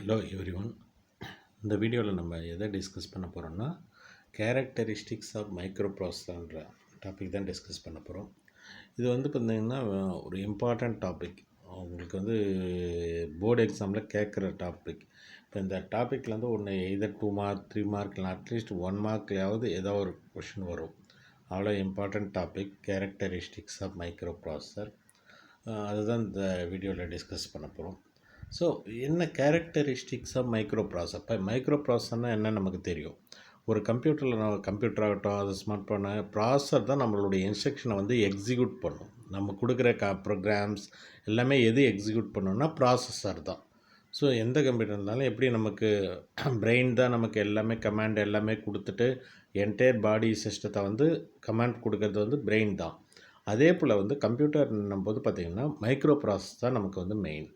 Hello everyone. இந்த வீடியோவில் நம்ம எதை டிஸ்கஸ் பண்ண போகிறோம்னா கேரக்டரிஸ்டிக்ஸ் ஆஃப் மைக்ரோ ப்ராசஸர்ன்ற டாபிக் தான் டிஸ்கஸ் பண்ண போகிறோம். இது பார்த்திங்கன்னா ஒரு இம்பார்ட்டண்ட் டாபிக். உங்களுக்கு போர்டு எக்ஸாமில் கேட்குற டாபிக். இப்போ இந்த டாப்பிக்கில் ஒன்று எதர் 2 மார்க் 3 மார்க் இல்லை அட்லீஸ்ட் 1 மார்க்லையாவது ஏதோ ஒரு கொஷின் வரும். அவ்வளோ important topic characteristics of microprocessor. அதுதான் இந்த வீடியோவில் டிஸ்கஸ் பண்ண போகிறோம். ஸோ என்ன கேரக்டரிஸ்டிக்ஸ் ஆஃப் மைக்ரோ ப்ராசஸர்? இப்போ மைக்ரோ ப்ராசஸர்னால் என்ன நமக்கு தெரியும். ஒரு கம்ப்யூட்டரில் கம்ப்யூட்டர் ஆகட்டும், அது ஸ்மார்ட் ஃபோனு ப்ராசஸர் தான் நம்மளுடைய இன்ஸ்ட்ரக்ஷனை எக்ஸிக்யூட் பண்ணும். நம்ம கொடுக்குற ப்ரோக்ராம்ஸ் எல்லாமே எது எக்ஸிக்யூட் பண்ணணும்னா ப்ராசஸர் தான். ஸோ எந்த கம்ப்யூட்டர் இருந்தாலும் எப்படி நமக்கு பிரெயின் தான் நமக்கு எல்லாமே கமாண்ட் எல்லாமே கொடுத்துட்டு என்டையர் பாடி சிஸ்டத்தை கமாண்ட் கொடுக்கறது பிரெயின் தான். அதே போல் கம்ப்யூட்டர்னும் போது பார்த்திங்கன்னா மைக்ரோ ப்ராசஸ் தான் நமக்கு மெயின்.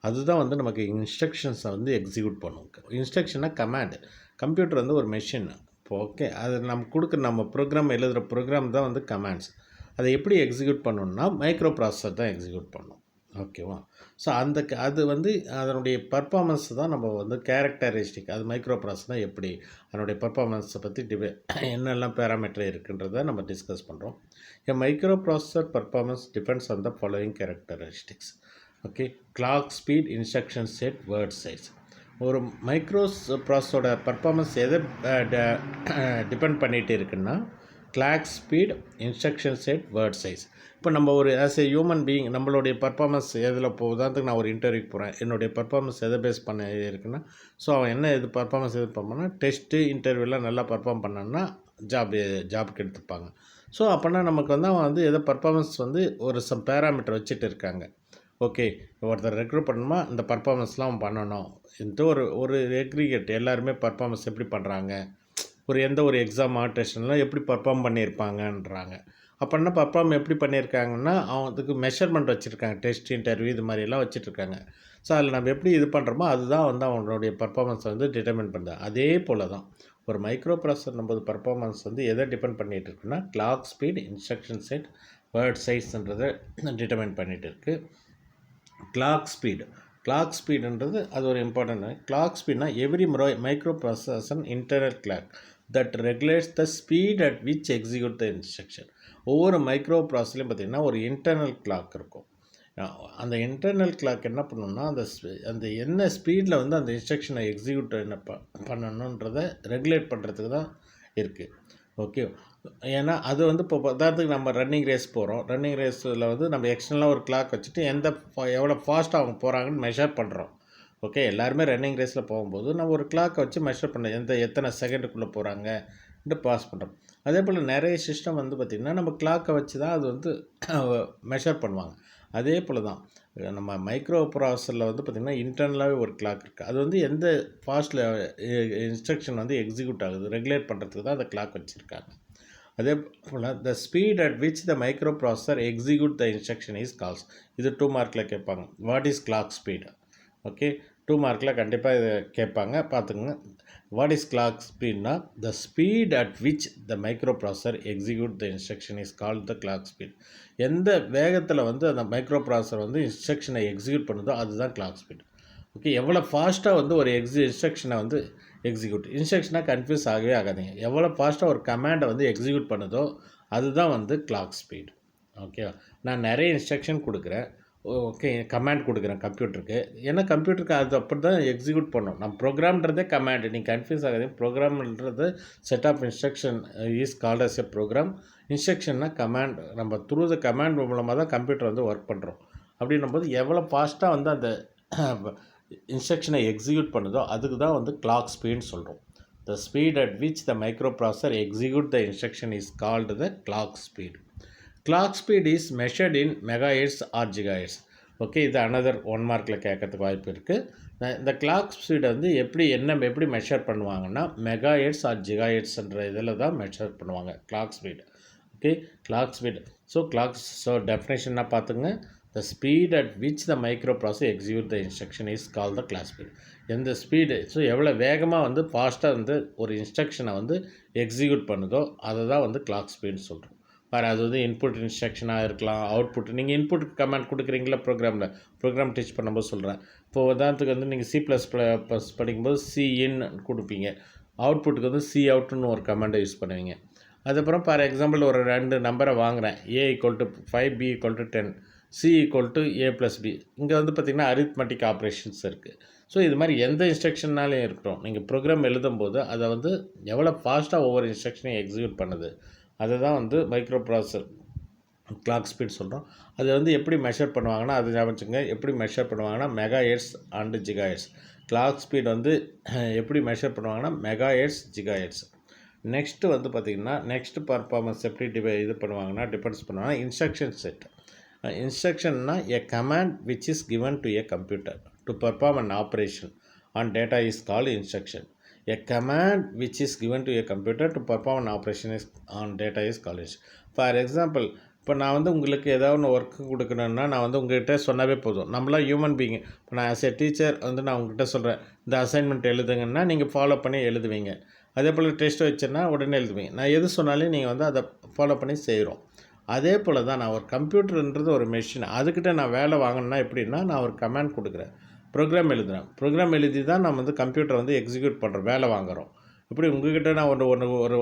அதுதான் நமக்கு இன்ஸ்ட்ரக்ஷன்ஸை எக்ஸிக்யூட் பண்ணும். இன்ஸ்ட்ரக்ஷனாக கமாண்ட். கம்ப்யூட்டர் ஒரு மெஷின். இப்போ ஓகே, அது நம்ம கொடுக்குற நம்ம ப்ரோக்ராம் எழுதுகிற ப்ரோக்ராம் தான் கமாண்ட்ஸ். அதை எப்படி எக்ஸிக்யூட் பண்ணணும்னா மைக்ரோ ப்ராசஸர் தான் எக்ஸிக்யூட் பண்ணும். ஓகேவா? ஸோ அது அதனுடைய பர்ஃபார்மன்ஸ் தான் நம்ம கேரக்டரிஸ்டிக். அது மைக்ரோ ப்ராசஸர்னால் எப்படி அதனுடைய பர்ஃபார்மன்ஸை பற்றி என்னெல்லாம் பேராமீட்டர் இருக்குன்றதை நம்ம டிஸ்கஸ் பண்ணுறோம். A microprocessor performance depends on the following characteristics. Okay, clock speed, instruction set, word size. ஒரு ப்ராசஸோட பர்ஃபார்மன்ஸ் எதை டிபெண்ட் பண்ணிகிட்டு இருக்குன்னா clock speed, instruction set, word size. இப்போ நம்ம ஆஸ் எ ஹியூமன் பீயிங் நம்மளுடைய பர்ஃபார்மன்ஸ் எதில் உதாரணத்துக்கு நான் ஒரு இன்டர்வியூக்கு போகிறேன். என்னுடைய பர்ஃபார்மன்ஸ் எதை பேஸ் பண்ண இருக்குன்னா, ஸோ அவன் என்ன பர்ஃபார்மன்ஸ் பண்ணால் டெஸ்ட்டு இன்டர்வியூலாம் நல்லா பர்ஃபார்ம் பண்ணான்னா ஜாபுக்கு எடுத்துப்பாங்க. ஸோ அப்போனா நமக்கு அவன் எதை பர்ஃபார்மன்ஸ் ஒரு சம் பேராமீட்டர் வச்சுட்டு இருக்காங்க. ஓகே, ஒருத்தர் ரெக்ரூட் பண்ணணுமா இந்த பர்ஃபார்மன்ஸ்லாம் பண்ணணும் ஒரு எக்ரிகேட் எல்லாருமே பர்ஃபார்மன்ஸ் எப்படி பண்ணுறாங்க, எந்த ஒரு எக்ஸாம் டெஸ்ட்லாம் எப்படி பர்ஃபார்ம் பண்ணியிருப்பாங்கன்றாங்க. அப்படின்னா பர்ஃபார்ம் எப்படி பண்ணியிருக்காங்கன்னா அதுக்கு மெஷர்மெண்ட் வச்சுருக்காங்க. டெஸ்ட், இன்டர்வியூ இது மாதிரிலாம் வச்சுட்ருக்காங்க. ஸோ அதில் நம்ம எப்படி இது பண்ணுறோமோ அதுதான் அவங்களுடைய பர்ஃபார்மன்ஸை டிட்டர்மின் பண்ணுது. அதே போல் தான் ஒரு மைக்ரோ ப்ராசஸர் நம்ம பர்ஃபார்மன்ஸ் எதை டிபெண்ட் பண்ணிகிட்டு இருக்குன்னா clock speed, instruction set, word சைஸ்ன்றதை டிட்டர்மின் பண்ணிகிட்டு இருக்குது. கிளாக் ஸ்பீடுன்றது அது ஒரு இம்பார்ட்டன்ட். கிளாக் ஸ்பீட்னா every microprocessor internal clock that regulates the speed at which execute the instruction. ஒவ்வொரு மைக்ரோ ப்ராசஸ்லையும் பார்த்திங்கன்னா ஒரு இன்டர்னல் கிளாக் இருக்கும். அந்த இன்டர்னல் கிளாக் என்ன பண்ணணும்னா அந்த என்ன ஸ்பீடில் அந்த இன்ஸ்ட்ரக்ஷனை எக்ஸிக்யூட் என்ன பண்ணணுன்றதை ரெகுலேட் பண்ணுறதுக்கு தான் இருக்குது. ஓகே, ஏன்னா அது இப்போ உதாரணத்துக்கு நம்ம ரன்னிங் ரேஸ் போகிறோம். ரன்னிங் ரேஸில் நம்ம எக்ஸ்டர்னலாக ஒரு கிளாக் வச்சுட்டு எவ்வளோ ஃபாஸ்ட்டாக அவங்க போகிறாங்கன்னு மெஷர் பண்ணுறோம். ஓகே, எல்லாருமே ரன்னிங் ரேஸில் போகும்போது நம்ம ஒரு கிளாக்கை வச்சு மெஷர் பண்ணோம். எத்தனை செகண்டுக்குள்ளே போகிறாங்கன்ட்டு பாஸ் பண்ணுறோம். அதே போல் நிறைய சிஸ்டம் பார்த்திங்கன்னா நம்ம கிளாக்கை வச்சு தான் அது மெஷர் பண்ணுவாங்க. அதே போல் தான் நம்ம மைக்ரோ ப்ராசஸரில் பார்த்திங்கன்னா இன்டர்னலாகவே ஒரு கிளாக் இருக்குது. அது எந்த ஃபாஸ்ட்டில் இன்ஸ்ட்ரக்ஷன் எக்ஸிக்யூட் ஆகுது ரெகுலேட் பண்ணுறதுக்கு தான் அந்த கிளாக் வச்சுருக்காங்க. அதே போல் the speed at which the micro processor execute the instruction is calls. இது 2 மார்க்கில் கேட்பாங்க. What is clock speed? Okay, 2 மார்க்கில் கண்டிப்பாக இதை கேட்பாங்க, பார்த்துங்க. வாட் இஸ் கிளாக் ஸ்பீட்னா the speed at which the micro processor execute the instruction is called the clock speed. எந்த வேகத்தில் அந்த மைக்ரோ ப்ராசஸர் இன்ஸ்ட்ரக்ஷனை எக்ஸிக்யூட் பண்ணுதோ அதுதான் கிளாக் ஸ்பீட். ஓகே, எவ்வளோ ஃபாஸ்ட்டாக ஒரு இன்ஸ்ட்ரக்ஷனை இன்ஸ்ட்ரக்ஷனாக கன்ஃபியூஸ் ஆகவே ஆகாதீங்க. எவ்வளோ ஃபாஸ்ட்டாக ஒரு கமாண்டை எக்ஸிக்யூட் பண்ணுதோ அதுதான் கிளாக் ஸ்பீட். ஓகேவா? நான் நிறைய இன்ஸ்ட்ரக்ஷன் கொடுக்குறேன். ஓகே, கமாண்ட் கொடுக்குறேன் கம்ப்யூட்டருக்கு. ஏன்னா கம்ப்யூட்டருக்கு அது அப்படி தான் எக்ஸிக்யூட் பண்ணணும். நம்ம ப்ரோக்ராம்ன்றதே கமாண்டு. நீங்கள் கன்ஃபியூஸ் ஆகாதீங்க. ப்ரோக்ராம்ன்றது set of instruction is called as a program. இன்ஸ்ட்ரக்ஷன்னா கமாண்ட். நம்ம த்ரூ த கமாண்ட் மூலமாக தான் கம்ப்யூட்டர் ஒர்க் பண்ணுறோம். அப்படின்னும் போது எவ்வளோ ஃபாஸ்ட்டாக அந்த இன்ஸ்ட்ரக்ஷனை எக்ஸிக்யூட் பண்ணுதோ அதுக்கு தான் கிளாக் ஸ்பீட்னு சொல்கிறோம். The speed at which the micro processor execute the instruction is called the clock speed. Clock speed is measured in megahertz or gigahertz. Okay, இது அனதர் 1 மார்க்கில் கேட்கறதுக்கு வாய்ப்பு இருக்குது. இந்த கிளாக் ஸ்பீடை எப்படி மெஷர் பண்ணுவாங்கன்னா மெகாஹெர்ட்ஸ் ஆர் ஜிகாஹெர்ட்ஸ்ன்ற இதில் தான் மெஷர் பண்ணுவாங்க clock speed. Okay, clock speed. So டெஃபினேஷனாக பார்த்துங்க. The speed at which the microprocessor execute the instruction is called the clock speed. எந்த ஸ்பீடு, ஸோ எவ்வளோ வேகமாக ஃபாஸ்ட்டாக ஒரு இன்ஸ்ட்ரக்ஷனை எக்ஸிக்யூட் பண்ணுதோ அதை தான் கிளாக் ஸ்பீடுன்னு சொல்கிறோம். வேறு அது வந்து இன்புட் இன்ஸ்ட்ரக்ஷனாக இருக்கலாம், அவுட்புட். நீங்கள் இன்புட் கமாண்ட் கொடுக்குறீங்களா ப்ரோக்ராம் டீச் பண்ணும்போது சொல்கிறேன். இப்போ உதாரணத்துக்கு வந்து நீங்கள் ++ படிக்கும்போது சிஇன் கொடுப்பீங்க. அவுட்புட்டுக்கு வந்து சி அவுட்னு ஒரு கமாண்டை யூஸ் பண்ணுவீங்க. அதுக்கப்புறம் ஃபார் எக்ஸாம்பிள் ஒரு 2 நம்பரை வாங்குகிறேன். A=5, B=10, C=A+B. இங்கே வந்து பார்த்திங்கன்னா அரித்மெட்டிக் ஆப்ரேஷன்ஸ் இருக்குது. ஸோ இது மாதிரி எந்த இன்ஸ்ட்ரக்ஷன்னாலையும் இருக்கட்டும், நீங்கள் ப்ரோக்ராம் எழுதும்போது அதை வந்து எவ்வளோ ஃபாஸ்ட்டாக ஒவ்வொரு இன்ஸ்ட்ரக்ஷனையும் எக்ஸிக்யூட் பண்ணுது, அதை தான் வந்து மைக்ரோ ப்ராசஸர் கிளாக் ஸ்பீட் சொல்கிறோம். அது வந்து எப்படி மெஷர் பண்ணுவாங்கன்னா, அது ஞாபகம் எப்படி மெஷர் பண்ணுவாங்கன்னா megahertz and gigahertz. Clock speed வந்து எப்படி மெஷர் பண்ணுவாங்கன்னா மெகாஹெர்ட்ஸ், ஜிகாஹெர்ட்ஸ். நெக்ஸ்ட்டு வந்து பார்த்திங்கன்னா நெக்ஸ்ட் பர்ஃபார்மன்ஸ் எப்படி இது பண்ணுவாங்கன்னா டிபெண்ட்ஸ் பண்ணுவாங்கன்னா இன்ஸ்ட்ரக்ஷன் செட். இன்ஸ்ட்ரக்ஷன்னா a command which is given to a computer to perform an operation on data is called instruction. A command which is given to a computer to perform an operation is on data is called instruction. For example, இப்போ நான் வந்து உங்களுக்கு ஏதாவது ஒன்று work கொடுக்கணுன்னா நான் வந்து உங்கள்கிட்ட சொன்னாவே போதும். நம்மளாம் ஹியூமன் பீயிங். இப்போ நான் ஆஸ் எ டீச்சர் வந்து நான் உங்கள்கிட்ட சொல்கிறேன், இந்த அசைன்மெண்ட் எழுதுங்கன்னா நீங்கள் ஃபாலோ பண்ணி எழுதுவீங்க. அதே போல் டெஸ்ட் வச்சேன்னா உடனே எழுதுவீங்க. நான் எது சொன்னாலும் நீங்கள் வந்து அதை ஃபாலோ பண்ணி செய்கிறோம். அதே போல் தான் நான் ஒரு கம்ப்யூட்டர்ன்றது ஒரு மெஷின். அதுக்கிட்ட நான் வேலை வாங்கணுன்னா எப்படின்னா, நான் ஒரு கமாண்ட் கொடுக்குறேன், ப்ரோக்ராம் எழுதுகிறேன். ப்ரோக்ராம் எழுதி தான் நம்ம வந்து கம்ப்யூட்டரை வந்து எக்ஸிக்யூட் பண்ணுறோம், வேலை வாங்குகிறோம். இப்படி உங்கள்கிட்ட நான் ஒரு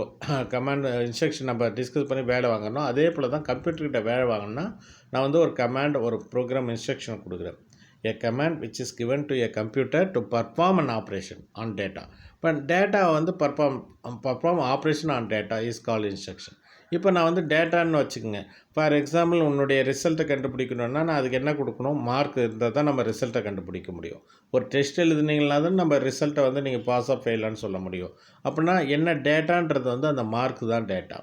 கமாண்ட் இன்ஸ்ட்ரக்ஷன் நம்ம டிஸ்கஸ் பண்ணி வேலை வாங்கணும். அதே போல் தான் கம்ப்யூட்டர்கிட்ட வேலை வாங்கினா நான் வந்து ஒரு கமாண்ட் ஒரு ப்ரோக்ராம் இன்ஸ்ட்ரக்ஷன் கொடுக்குறேன். A command which is given to a computer to perform an operation on data. But data வந்து perform operation on data is called instruction. இப்போ நான் வந்து டேட்டான்னு வச்சுக்கோங்க. ஃபார் எக்ஸாம்பிள் உன்னுடைய ரிசல்ட்டை கண்டுபிடிக்கணுன்னா நான் அதுக்கு என்ன கொடுக்கணும், மார்க் இருந்தால் தான் நம்ம ரிசல்ட்டை கண்டுபிடிக்க முடியும். ஒரு டெஸ்ட் எழுதுனீங்கன்னா தான் நம்ம ரிசல்ட்டை வந்து நீங்கள் பாஸ் ஆஃப் ஃபெயிலான்னு சொல்ல முடியும். அப்படின்னா என்ன டேட்டான்றது வந்து அந்த மார்க்கு தான் டேட்டா.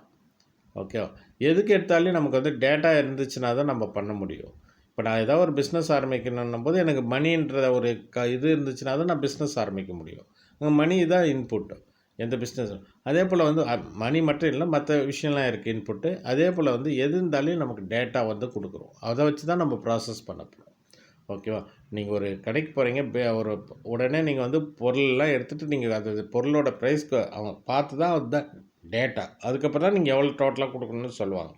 ஓகேவா? எதுக்கு எடுத்தாலும் நமக்கு வந்து டேட்டா இருந்துச்சுன்னா தான் நம்ம பண்ண முடியும். இப்போ நான் ஏதாவது ஒரு பிஸ்னஸ் ஆரம்பிக்கணுன்னும் போது எனக்கு மணின்ற ஒரு இது இருந்துச்சுன்னா தான் நான் பிஸ்னஸ் ஆரம்பிக்க முடியும். மணி தான் இன்புட்டு எந்த பிஸ்னஸும். அதே போல் வந்து மணி மட்டும் இல்லை, மற்ற விஷயம்லாம் இருக்குது இன்புட்டு. அதே போல் வந்து எது இருந்தாலும் நமக்கு டேட்டா வந்து கொடுக்குறோம். அதை வச்சு தான் நம்ம ப்ராசஸ் பண்ண போகிறோம். ஓகேவா? நீங்கள் ஒரு கடைக்கு போகிறீங்க, ஒரு உடனே நீங்கள் வந்து பொருளெல்லாம் எடுத்துகிட்டு நீங்கள் அது பொருளோட ப்ரைஸ்க்கு அவங்க பார்த்து தான் அதுதான் டேட்டா. அதுக்கப்புறம் தான் நீங்கள் எவ்வளோ டோட்டலாக கொடுக்கணும்னு சொல்லுவாங்க.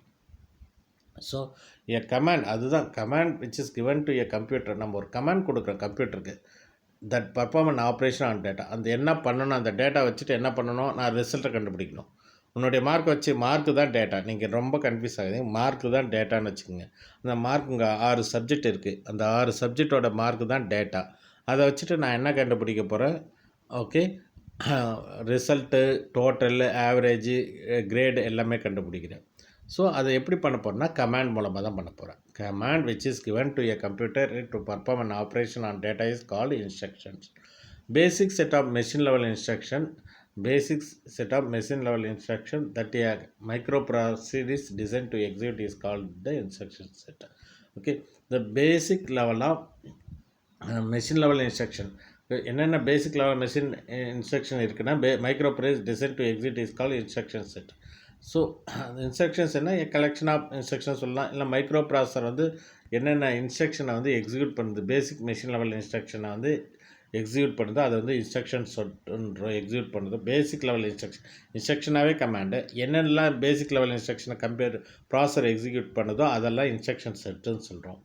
ஸோ எ கமாண்ட், அதுதான் command which is given to a computer. நம்ம ஒரு கமாண்ட் கொடுக்குறோம் கம்ப்யூட்டருக்கு, that perform an operation on data. அந்த என்ன பண்ணணும், அந்த டேட்டா வச்சுட்டு என்ன பண்ணணும், நான் ரிசல்ட்டை கண்டுபிடிக்கணும். உன்னுடைய மார்க் வச்சு, மார்க்கு தான் டேட்டா. நீங்கள் ரொம்ப கன்ஃபியூஸ் ஆகுது. மார்க்கு தான் டேட்டான்னு வச்சுக்கோங்க. அந்த மார்க் இங்கே 6 சப்ஜெக்ட் இருக்குது. அந்த 6 சப்ஜெக்டோட மார்க்கு தான் டேட்டா. அதை வச்சுட்டு நான் என்ன கண்டுபிடிக்க போகிறேன், okay, result, total, average, grade எல்லாமே கண்டுபிடிக்கிறேன். ஸோ அதை எப்படி பண்ண போகிறேன்னா கமாண்ட் மூலமாக தான் பண்ண போகிறேன். Command which is given to a computer to perform an operation on data is called instructions. Basic set of machine level instruction. Basic set of machine level instruction that a microprocessor is designed to execute is called the instruction set. Okay, the basic level of machine level instruction. என்னென்ன basic level machine instruction இருக்குன்னா microprocessor design to execute is called instruction set. So instructions என்ன, collection of instruction சொல்லலாம். இல்லை microprocessor வந்து என்னென்ன இன்ஸ்ட்ரக்ஷனை வந்து execute பண்ணுது, பேசிக் machine level இன்ஸ்ட்ரக்ஷனை வந்து எக்ஸிக்யூட் பண்ணுது, அதை வந்து இன்ஸ்ட்ரக்ஷன் எக்ஸிக்யூட் பண்ணுறது. பேசிக் லெவல் இன்ஸ்ட்ரக்ஷனாகவே கமாண்டு. என்னென்னலாம் பேசிக் லெவல் இன்ஸ்ட்ரக்ஷனை ப்ராசஸர் எக்ஸிக்யூட் பண்ணுதோ அதெல்லாம் இன்ஸ்ட்ரக்ஷன் செட்டுன்னு சொல்கிறோம்.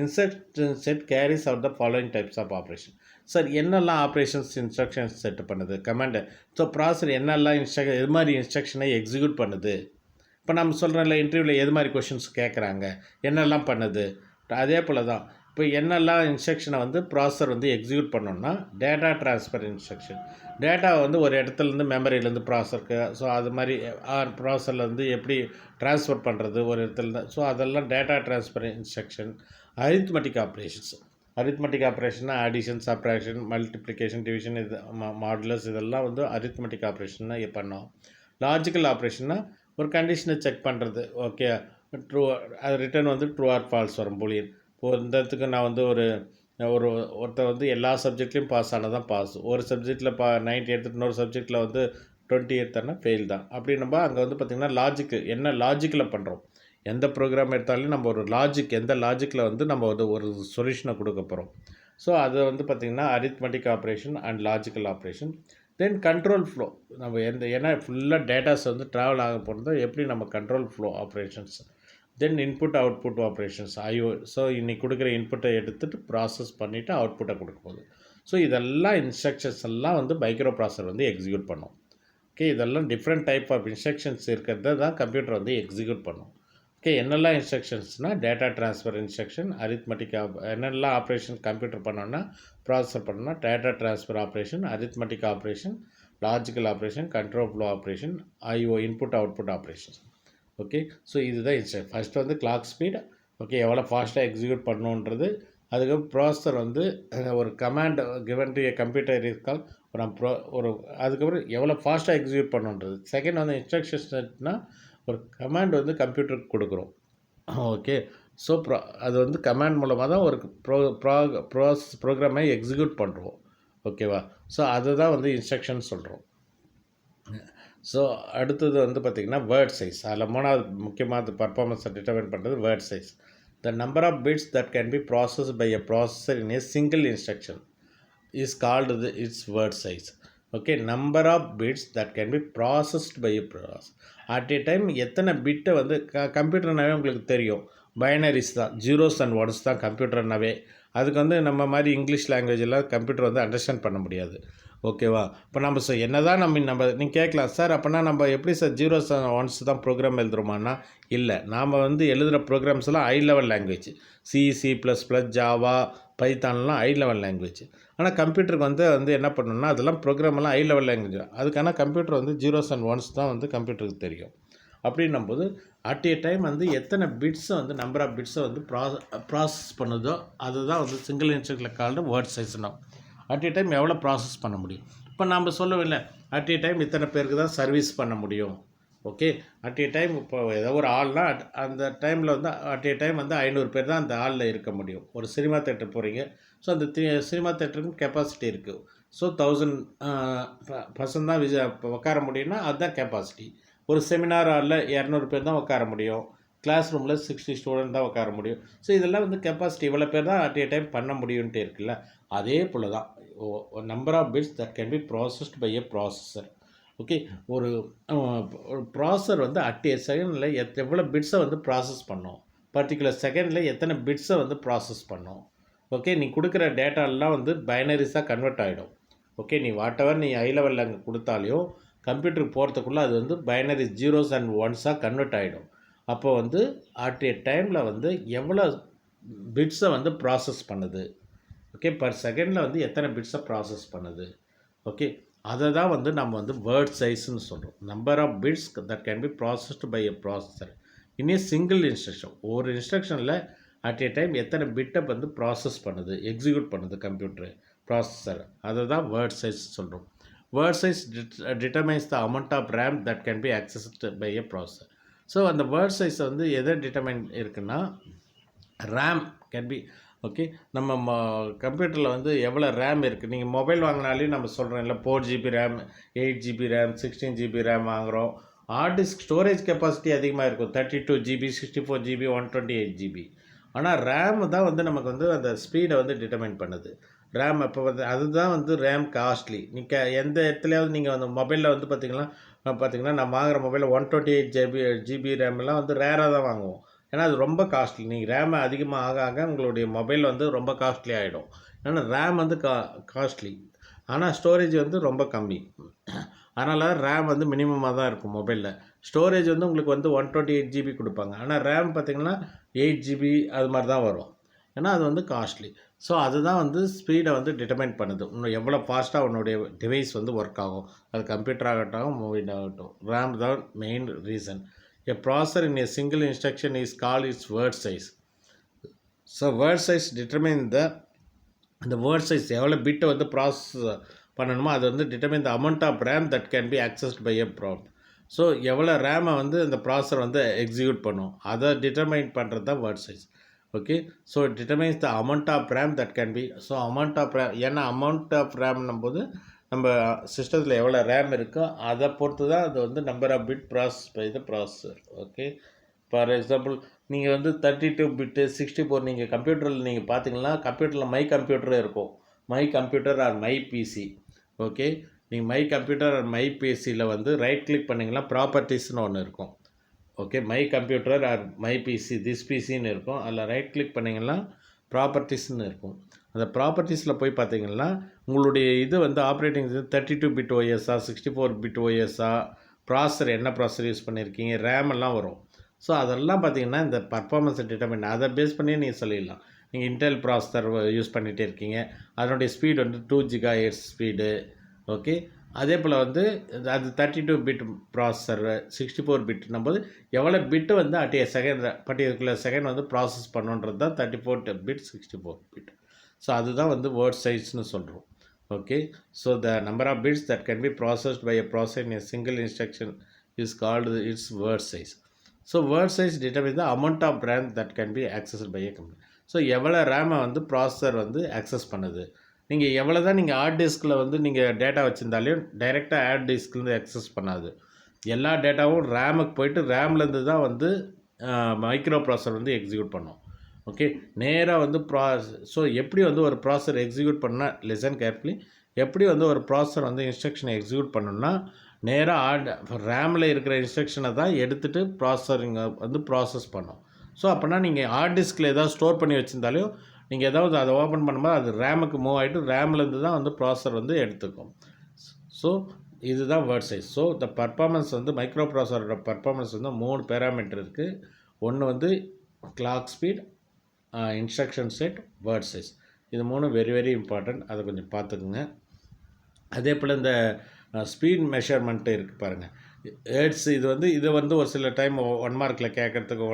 Instruction set carries out the following types of operation. Sir என்னெல்லாம் ஆப்ரேஷன்ஸ் இன்ஸ்ட்ரக்ஷன் செட் பண்ணுது கமாண்டு. ஸோ ப்ராசஸர் என்னெல்லாம் எது மாதிரி இன்ஸ்ட்ரக்ஷனை எக்ஸிக்யூட் பண்ணுது. இப்போ நம்ம சொல்கிறோம்ல இன்டர்வியூவில் எது மாதிரி கொஷின்ஸ் கேட்குறாங்க, என்னெல்லாம் பண்ணுது. அதே போல் தான் இப்போ என்னெல்லாம் இன்ஸ்ட்ரக்ஷனை வந்து ப்ராசஸர் வந்து எக்ஸிக்யூட் பண்ணோன்னா டேட்டா ட்ரான்ஸ்ஃபர் இன்ஸ்ட்ரக்ஷன். டேட்டாவை வந்து ஒரு இடத்துலேருந்து மெமரியிலேருந்து ப்ராசஸருக்கு, ஸோ அது மாதிரி ப்ராசஸர்லேருந்து எப்படி ட்ரான்ஸ்ஃபர் பண்ணுறது ஒரு இடத்துல, ஸோ அதெல்லாம் data transfer instruction. Arithmetic operations. Arithmetic ஆப்ரேஷன்னா அடிஷன், சப்ட்ராக்ஷன், மல்டிப்ளிகேஷன், டிவிஷன், இது மாடுலஸ், இதெல்லாம் வந்து அரித்மெட்டிக் ஆப்ரேஷன்னா பண்ணோம். லாஜிக்கல் ஆப்ரேஷன்னா ஒரு கண்டிஷனை செக் பண்ணுறது. ஓகே, ட்ரூ, அது ரிட்டர்ன் வந்து ட்ரூ ஆர் ஃபால்ஸ் வரும், பூலியன். இப்போ இந்த இடத்துக்கு நான் வந்து ஒருத்தர் வந்து எல்லா சப்ஜெக்ட்லேயும் பாஸ் ஆனால் தான் பாஸ். ஒரு சப்ஜெக்டில் 90 எடுத்துகிட்டு இன்னொரு சப்ஜெக்டில் வந்து 20 எடுத்தானா ஃபெயில் தான். அப்படி நம்ம அங்கே வந்து பார்த்திங்கன்னா லாஜிக்கு என்ன லாஜிக்கில் பண்ணுறோம். எந்த ப்ரோக்ராம் எடுத்தாலும் நம்ம ஒரு லாஜிக், எந்த லாஜிக்கில் வந்து நம்ம வந்து ஒரு சொல்யூஷனை கொடுக்க போகிறோம். ஸோ அது வந்து பார்த்திங்கன்னா arithmetic operation and logical operation. Then control flow நம்ம ஏன்னா ஃபுல்லாக டேட்டாஸ் வந்து ட்ராவல் ஆக போகிறது எப்படி நம்ம control flow operations, then input output operations IO. So இன்றைக்கி கொடுக்குற இன்புட்டை எடுத்துகிட்டு ப்ராசஸ் பண்ணிவிட்டு அவுட்புட்டை கொடுக்க போகுது. ஸோ இதெல்லாம் இன்ஸ்ட்ரக்ஷன்ஸ் எல்லாம் வந்து மைக்ரோ ப்ராசஸர் வந்து எக்ஸிக்யூட் பண்ணும். ஓகே, இதெல்லாம் டிஃப்ரெண்ட் டைப் ஆஃப் இன்ஸ்ட்ரக்ஷன்ஸ் இருக்கிறத தான் கம்ப்யூட்டர் வந்து எக்ஸிக்யூட் பண்ணும். ஓகே, என்னெல்லாம் இன்ஸ்ட்ரக்ஷன்ஸ்னால் டேட்டா ட்ரான்ஸ்ஃபர் இன்ஸ்ட்ரக்ஷன், அரித்மெட்டிக் என்னெல்லாம் ஆப்ரேஷன் கம்ப்யூட்டர் பண்ணோன்னா ப்ராசஸர் பண்ணோன்னா data transfer operation, arithmetic operation, logical operation, control flow operation, IO input output operations. Okay, so இதுதான் இன்ஸ்ட்ரக்ஷன். ஃபஸ்ட்டு வந்து கிளாக் ஸ்பீட், ஓகே, எவ்வளோ ஃபாஸ்ட்டாக எக்ஸிக்யூட் பண்ணணுன்றது. அதுக்கப்புறம் ப்ராசஸர் வந்து ஒரு command given to A computer இருக்கால் ஒரு அதுக்கப்புறம் எவ்வளோ ஃபாஸ்ட்டாக எக்ஸிக்யூட் பண்ணணுன்றது. செகண்ட் வந்து இன்ஸ்ட்ரக்ஷன்ஸ்னா ஒரு கமாண்ட் வந்து கம்ப்யூட்டருக்கு கொடுக்குறோம். ஓகே, ஸோ அது வந்து கமாண்ட் மூலமாக தான் ஒரு ப்ரோக்ராமை எக்ஸிக்யூட் பண்ணுறோம். ஓகேவா? ஸோ அதுதான் வந்து இன்ஸ்ட்ரக்ஷன் சொல்கிறோம். ஸோ அடுத்தது வந்து பார்த்திங்கன்னா வேர்ட் சைஸ். அதில் மூணாவது முக்கியமாக பர்ஃபார்மன்ஸை டிட்டர்மைன் பண்ணுறது word size. The number of bits that can be processed by a processor in a single instruction is called its word size. Okay, number of bits that can be processed by a processor at a time. எத்தனை பிட்டை வந்து கம்ப்யூட்டர்னாவே உங்களுக்கு தெரியும், binaries தான், zeros and ones தான் கம்ப்யூட்டர்னாவே. அதுக்கு வந்து நம்ம மாதிரி இங்கிலீஷ் லாங்குவேஜெல்லாம் கம்ப்யூட்டர் வந்து அண்டர்ஸ்டாண்ட் பண்ண முடியாது. ஓகேவா? இப்போ நம்ம என்ன தான் நீங்கள் கேட்கலாம், சார் அப்படின்னா நம்ம எப்படி சார் ஜீரோஸ் அண்ட் ஒன்ஸ் தான் ப்ரோக்ராம் எழுதுகிறோமான்னா இல்லை, நாம் வந்து எழுதுகிற ப்ரோக்ராம்ஸ் எல்லாம் high level language. C++, Java, பைத்தான்லாம் ஹை லெவல் லாங்குவேஜ். ஆனால் கம்ப்யூட்டருக்கு வந்து என்ன பண்ணணும்னா அதெல்லாம் ப்ரோக்ராமெல்லாம் ஹை லெவல் லாங்குவேஜ். அதுக்கான கம்ப்யூட்டர் வந்து ஜீரோஸ் அண்ட் ஒன்ஸ் தான் வந்து கம்ப்யூட்டருக்கு தெரியும். அப்படின்னும்போது அட் ஏ டைம் வந்து எத்தனை பிட்ஸை வந்து நம்பர் ஆஃப் பிட்ஸை வந்து ப்ராசஸ் பண்ணுதோ அதுதான் வந்து சிங்கிள் இன்ஸ்ட்ரக்ஷனில் கால்டு வேர்ட் சைஸ்னா. அட் ஏ டைம் எவ்வளோ ப்ராசஸ் பண்ண முடியும். இப்போ நம்ம சொல்லவில்லை அட் ஏ டைம் இத்தனை பேருக்கு தான் சர்வீஸ் பண்ண முடியும். ஓகே, அட் ஏ டைம் இப்போ ஏதோ ஒரு ஆள்னா அந்த டைமில் வந்து அட் ஏ டைம் வந்து 500 பேர் தான் அந்த ஆளில் இருக்க முடியும். ஒரு சினிமா தேட்டர் போகிறீங்க, ஸோ அந்த சினிமா தேட்டருக்கு கெப்பாசிட்டி இருக்குது. ஸோ 1000 பர்சன் தான் உட்கார முடியும்னா அதுதான் கெப்பாசிட்டி. ஒரு செமினார் ஹாலில் 200 பேர் தான் உட்கார முடியும். கிளாஸ் ரூமில் 60 ஸ்டூடெண்ட் தான் உட்கார முடியும். ஸோ இதெல்லாம் வந்து கெப்பாசிட்டி இவ்வளோ பேர் தான் அட் ஏ டைம் பண்ண முடியும்ன்ட்டு இருக்குல்ல. அதே போல் தான் number of bits that can be processed by a processor. Okay, ஒரு ப்ராசஸர் வந்து அட் ஏ செகண்டில் எவ்வளோ பிட்ஸை வந்து ப்ராசஸ் பண்ணோம், பர்டிகுலர் செகண்டில் எத்தனை பிட்ஸை வந்து ப்ராசஸ் பண்ணோம். ஓகே, நீ கொடுக்குற டேட்டாலாம் வந்து பைனரிஸாக கன்வெர்ட் ஆகிடும். ஓகே, நீ வாட் எவர் நீ ஹை லெவலில் அங்கே கொடுத்தாலையும் கம்ப்யூட்டருக்கு போகிறதுக்குள்ளே அது வந்து பைனரி ஜீரோஸ் அண்ட் ஒன்ஸாக கன்வெர்ட் ஆகிடும். அப்போ வந்து அட் ஏ டைமில் வந்து எவ்வளோ பிட்ஸை வந்து ப்ராசஸ் பண்ணுது. ஓகே, பர் செகண்டில் வந்து எத்தனை பிட்ஸை ப்ராசஸ் பண்ணுது. ஓகே, அதை தான் வந்து நம்ம வந்து வேர்ட் சைஸ்ன்னு சொல்கிறோம். Number of bits that can be processed by a processor in a single instruction. ஒரு இன்ஸ்ட்ரக்ஷனில் அட் ஏ டைம் எத்தனை பிட்டை வந்து ப்ராசஸ் பண்ணுது, எக்ஸிக்யூட் பண்ணுது கம்ப்யூட்டரு ப்ராசஸர், அதை தான் வேர்ட் சைஸ் சொல்கிறோம். Word size determines the amount of RAM that can be accessed by a processor. So அந்த வேர்ட் சைஸை வந்து எதை டிட்டர்மைன் இருக்குன்னா ரேம் கேன் பி. ஓகே, நம்ம கம்ப்யூட்டரில் வந்து எவ்வளோ ரேம் இருக்குது. நீங்கள் மொபைல் வாங்கினாலையும் நம்ம சொல்கிறோம் இல்லை 4 GB RAM, 8 GB RAM, 16 GB RAM வாங்குகிறோம். ஹார்ட் டிஸ்க் ஸ்டோரேஜ் கெப்பாசிட்டி அதிகமாக இருக்கும், 32 GB, 64 GB, 128 GB. ஆனால் ரேம் தான் வந்து நமக்கு வந்து அந்த ஸ்பீடை வந்து டிட்டர்மைன் பண்ணுது. ரேம் அப்போ வந்து அதுதான் வந்து ரேம் காஸ்ட்லி. நீங்கள் எந்த இடத்துலையாவது நீங்கள் வந்து மொபைலில் வந்து பார்த்திங்கன்னா நான் வாங்குகிற மொபைலில் 128 GB ரேம்லாம் வந்து ரேராக தான் வாங்குவோம். ஏன்னா அது ரொம்ப காஸ்ட்லி. நீங்கள் ரேம் அதிகமாக ஆக ஆக உங்களுடைய மொபைல் வந்து ரொம்ப காஸ்ட்லி ஆகிடும். ஏன்னா ரேம் வந்து காஸ்ட்லி, ஆனால் ஸ்டோரேஜ் வந்து ரொம்ப கம்மி. அதனால் ரேம் வந்து மினிமமாக தான் இருக்கும் மொபைலில். ஸ்டோரேஜ் வந்து உங்களுக்கு வந்து 128 GB கொடுப்பாங்க, ஆனால் ரேம் பார்த்திங்கன்னா 8 GB அது மாதிரி தான் வரும். ஏன்னா அது வந்து காஸ்ட்லி. ஸோ அதுதான் வந்து ஸ்பீடை வந்து டிட்டர்மைன் பண்ணுது. இன்னும் எவ்வளோ ஃபாஸ்ட்டாக உன்னுடைய டிவைஸ் வந்து ஒர்க் ஆகும். அது கம்ப்யூட்டர் ஆகட்டும், மொபைல் ஆகட்டும், ரேம் தான் main reason. A processor in a single instruction is called its word size. So word size determine the word size எவ்வளோ பிட்டை வந்து ப்ராசஸ் பண்ணணுமோ அது வந்து determine the amount of RAM that can be accessed by a prompt. So எவ்வளோ ரேமை வந்து இந்த ப்ராசஸர் வந்து எக்ஸிக்யூட் பண்ணும் அதை டிட்டர்மைன் பண்ணுறது தான் word size. Okay, so it determines the amount of RAM that can be. So amount of RAM, ஏன்னா அமௌண்ட் ஆஃப் ரேம்னும் போது நம்ம சிஸ்டத்தில் எவ்வளோ ரேம் இருக்கோ அதை பொறுத்து தான் அது வந்து number of bit process by the processor. Okay, for example நீங்கள் வந்து 32 பிட்டு 64 நீங்கள் கம்ப்யூட்டரில் நீங்கள் பார்த்தீங்கன்னா கம்ப்யூட்டரில் மை கம்ப்யூட்டர் இருக்கும், my computer or my PC. Okay, நீங்கள் மை கம்ப்யூட்டர் மை பிசியில் வந்து ரைட் கிளிக் பண்ணிங்கன்னா ப்ராப்பர்ட்டிஸ்னு ஒன்று இருக்கும். Okay, my computer or my PC this பிசின்னு இருக்கும். அதில் ரைட் கிளிக் பண்ணிங்கன்னா ப்ராப்பர்ட்டிஸ்னு இருக்கும். அந்த ப்ராப்பர்ட்டிஸில் போய் பார்த்தீங்கன்னா உங்களுடைய இது வந்து ஆப்ரேட்டிங் 32 பிட் ஓஎஸ்ஆ 64 பிட் ஓஎஸ்ஆ ப்ராசர் என்ன ப்ராசர் யூஸ் பண்ணியிருக்கீங்க ரேம் எல்லாம் வரும். ஸோ அதெல்லாம் பார்த்தீங்கன்னா இந்த பர்ஃபார்மன்ஸை டிட்டர்மின் அதை பேஸ் பண்ணி நீங்கள் சொல்லிடலாம். நீங்கள் இன்டெல் ப்ராசர் யூஸ் பண்ணிகிட்டே இருக்கீங்க, அதனுடைய ஸ்பீடு வந்து 2 GHz ஸ்பீடு. ஓகே, அதே போல் வந்து அது 32 பிட் ப்ராசஸர் 64 பிட்னும் போது எவ்வளோ பிட்டு வந்து at A second particular second வந்து ப்ராசஸ் பண்ணுன்றது தான் 34 பிட் 64 பிட். ஸோ அதுதான் வந்து வேர்ட் சைஸ்னு சொல்கிறோம். Okay, so the number of bits that can be processed by a process in a single instruction is called its word size. So word size determine the amount of RAM that can be accessed by a computer. So எவ்வளோ ரேமை வந்து processor வந்து access பண்ணுது. நீங்கள் எவ்வளோ தான் நீங்கள் heart டிஸ்கில் வந்து நீங்கள் டேட்டா வச்சுருந்தாலையும் டைரெக்டாக ஹார்ட் டிஸ்க்லேருந்து ஆக்சஸ் பண்ணாது. எல்லா டேட்டாவும் ரேமுக்கு போயிட்டு ரேம்லேருந்து தான் வந்து மைக்ரோ ப்ராசஸர் வந்து எக்ஸிக்யூட் பண்ணும். ஓகே, நேராக வந்து ஸோ எப்படி வந்து ஒரு ப்ராசஸர் எக்ஸிக்யூட் பண்ணால் லிசன் கேர்ஃபுல்லி, எப்படி வந்து ஒரு ப்ராசஸர் வந்து இன்ஸ்ட்ரக்ஷனை எக்ஸிக்யூட் பண்ணணும்னா நேராக ரேமில் இருக்கிற இன்ஸ்ட்ரக்ஷனை தான் எடுத்துகிட்டு ப்ராசஸரிங்க வந்து ப்ராசஸ் பண்ணும். ஸோ அப்போனா நீங்கள் ஹார்ட் டிஸ்கில் ஏதாவது ஸ்டோர் பண்ணி வச்சுருந்தாலும் நீங்கள் ஏதாவது அதை ஓப்பன் பண்ணும்போது அது ரேமுக்கு மூவ் ஆகிட்டு ரேம்லேருந்து தான் வந்து ப்ராசஸர் வந்து எடுத்துக்கும். ஸோ இதுதான் word size. So the performance வந்து மைக்ரோ ப்ராசஸரோட பர்ஃபார்மன்ஸ் வந்து 3 பேராமீட்டர் இருக்குது. ஒன்று வந்து clock speed, instruction set, word size. இது 3 வெரி வெரி இம்பார்ட்டன்ட். அதை கொஞ்சம் பார்த்துக்குங்க. அதே போல் இந்த ஸ்பீட் மெஷர்மெண்ட்டு இருக்குது பாருங்கள், ஹெர்ட்ஸ். இது வந்து ஒரு சில டைம் 1 மார்க்கில் கேட்குறதுக்கு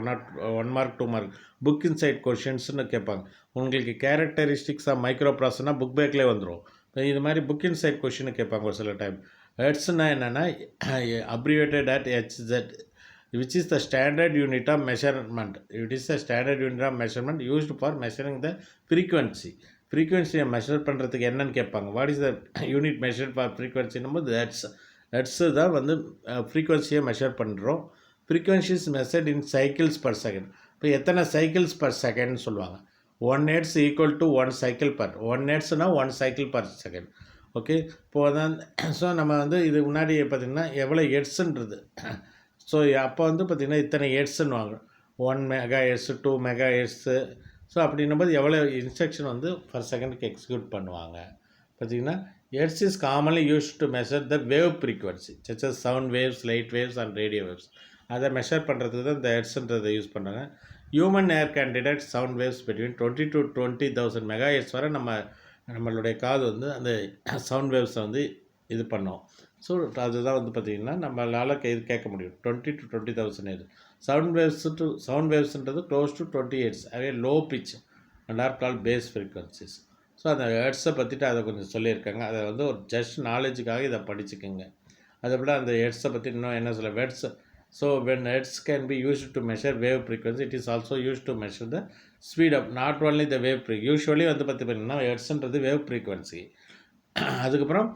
1 மார்க் 2 மார்க் புக் இன்சைட் கொஷின்ஸ்னு கேட்பாங்க. உங்களுக்கு கேரக்டரிஸ்டிக்ஸ் ஆஃப் மைக்ரோ ப்ராசஸர்னால் புக் பேக்லேயே வந்துடும். இது மாதிரி புக் இன்சைட் கொஷின்னு கேட்பாங்க ஒரு சில டைம். ஹெர்ட்ஸ்னால் என்னென்னா abbreviated at HZ which is the standard unit of measurement. It is a standard unit of measurement used for measuring the frequency. ஃப்ரீக்வன்சியை மெஷர் பண்ணுறதுக்கு என்னன்னு கேட்பாங்க. What is the unit measure for ஃப்ரீக்வன்சின்னும் போது ஹெர்ட்ஸு தான் வந்து ஃப்ரீக்வன்சியை மெஷர் பண்ணுறோம். Frequency is measured in cycles per second. இப்போ எத்தனை சைக்கிள்ஸ் பர் செகண்ட்னு சொல்லுவாங்க. 1 Hz equal to 1 cycle per 1 Hzனா 1 சைக்கிள் பர் செகண்ட். ஓகே, இப்போது தான் ஸோ நம்ம வந்து இது முன்னாடி பார்த்திங்கன்னா எவ்வளோ ஹெர்ட்ஸுன்றது. ஸோ அப்போ வந்து பார்த்திங்கன்னா இத்தனை ஹெர்ட்ஸுன்னு வாங்க 1 MHz 2 MHz. ஸோ அப்படின்னும் போது எவ்வளோ இன்ஸ்ட்ரக்ஷன் வந்து பர் செகண்டுக்கு எக்ஸிக்யூட் பண்ணுவாங்க. பார்த்திங்கன்னா hertz is commonly use to measure the wave frequency such as sound waves, light waves and radio waves. அதை மெஷர் பண்ணுறதுக்கு தான் இந்த ஹெர்ட்ஸுன்றதை யூஸ் பண்ணுறாங்க. Human ear can detect sound waves between 20 to 20,000 MHz வரை நம்மளுடைய காது வந்து அந்த சவுண்ட் வேவ்ஸை வந்து இது பண்ணோம். ஸோ அதுதான் வந்து பார்த்திங்கன்னா நம்மளால் இது கேட்க முடியும் 20 to 20,000 இது. சவுண்ட் வேவ்ஸ்ன்றது க்ளோஸ் டு 20 Hz. அதே low pitch and are call bass frequencies. So அந்த ஹெர்ட்ஸை பற்றிட்டு அதை கொஞ்சம் சொல்லியிருக்காங்க. அதை வந்து ஒரு ஜஸ்ட் நாலேஜுக்காக இதை படிச்சுக்கோங்க. அதே போல் அந்த ஹெர்ட்ஸை பற்றி இன்னும் என்ன சொல்ல hertz. So when hertz can be used to measure wave frequency, it is also use to measure the speed of not only the wave usually வந்து பார்த்திங்கன்னா ஹெர்ட்ஸுன்றது வேவ் ஃப்ரீக்வன்சி. அதுக்கப்புறம்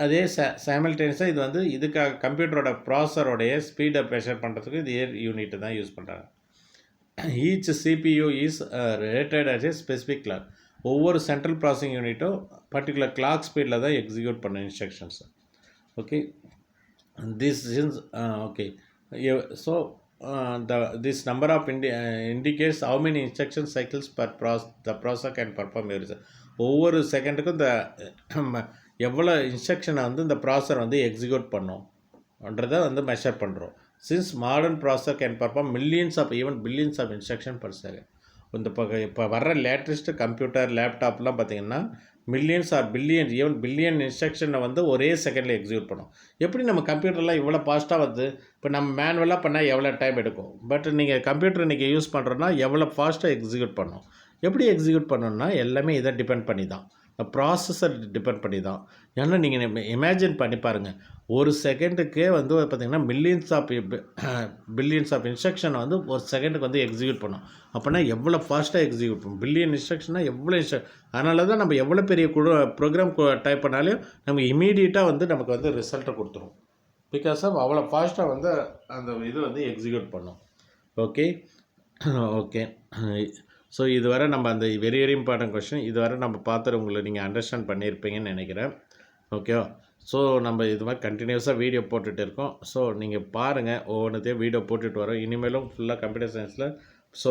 அதே சைமல்டேனியஸாக இது வந்து இதுக்காக கம்ப்யூட்டரோட ப்ராசஸரோடைய ஸ்பீடை மெஷர் பண்ணுறதுக்கு இது யூனிட்டு தான் யூஸ் பண்ணுறாங்க. Each CPU is rated at a specific clock. ஒவ்வொரு சென்ட்ரல் ப்ராசஸிங் யூனிட்டும் பர்டிகுலர் கிளாக் ஸ்பீடில் தான் எக்ஸிக்யூட் பண்ண instructions. Okay, this is okay. So this number of indicates how many instruction cycles per the processor can perform every. ஒவ்வொரு செகண்டுக்கும் இந்த எவ்வளோ இன்ஸ்ட்ரக்ஷனை வந்து இந்த ப்ராசஸர் வந்து எக்ஸிக்யூட் பண்ணும்ன்றதை வந்து மெஷர் பண்ணுறோம். Since modern processor can perform millions of even billions of instruction per second. இப்போ வர்ற லேட்டஸ்ட்டு கம்ப்யூட்டர் லேப்டாப்லாம் பார்த்திங்கன்னா millions or billion even billion இன்ஸ்ட்ரக்ஷனை வந்து ஒரே செகண்டில் எக்ஸிக்யூட் பண்ணும். எப்படி நம்ம கம்ப்யூட்டர்லாம் இவ்வளோ ஃபாஸ்ட்டாக வருது. இப்போ நம்ம மேனுவலாக பண்ணால் எவ்வளோ டைம் எடுக்கும். பட் நீங்கள் கம்ப்யூட்டர் இன்றைக்கி யூஸ் பண்ணுறோன்னா எவ்வளோ ஃபாஸ்ட்டாக எக்ஸிக்யூட் பண்ணும். எப்படி எக்ஸிக்யூட் பண்ணணும்னா எல்லாமே இதை டிபெண்ட் பண்ணி தான், ப்ராசஸர் டிபெண்ட் பண்ணி தான். ஏன்னா நீங்கள் இமேஜின் பண்ணி பாருங்கள், ஒரு செகண்டுக்கே வந்து பார்த்திங்கன்னா பில்லியன்ஸ் ஆஃப் இன்ஸ்ட்ரக்ஷன் வந்து ஒரு செகண்டுக்கு வந்து எக்ஸிக்யூட் பண்ணும். அப்படின்னா எவ்வளோ ஃபாஸ்ட்டாக எக்ஸிக்யூட் பண்ணும். பில்லியன் இன்ஸ்ட்ரக்ஷனாக எவ்வளோ அதனால தான் நம்ம எவ்வளோ பெரிய ப்ரோக்ராம் டைப் பண்ணாலும் நமக்கு இமீடியட்டாக வந்து நமக்கு வந்து ரிசல்ட்டை கொடுத்துரும். பிகாஸ் ஆஃப் அவ்வளோ ஃபாஸ்ட்டாக வந்து அந்த இது வந்து எக்ஸிக்யூட் பண்ணும். Okay okay. ஸோ இதுவரை நம்ம அந்த வெரி வெரி இம்பார்ட்டன்ட் கொஸ்டின் இதுவரை நம்ம பார்த்துட்டு உங்களை நீங்கள் அண்டர்ஸ்டாண்ட் பண்ணியிருப்பீங்கன்னு நினைக்கிறேன். ஓகேவா? ஸோ நம்ம இது மாதிரி கண்டினியூஸாக வீடியோ போட்டுகிட்டு இருக்கோம். ஸோ நீங்கள் பாருங்கள், ஒவ்வொன்றுத்தையும் வீடியோ போட்டுட்டு வரோம். இனிமேலும் ஃபுல்லாக கம்ப்யூட்டர் சயின்ஸில் ஸோ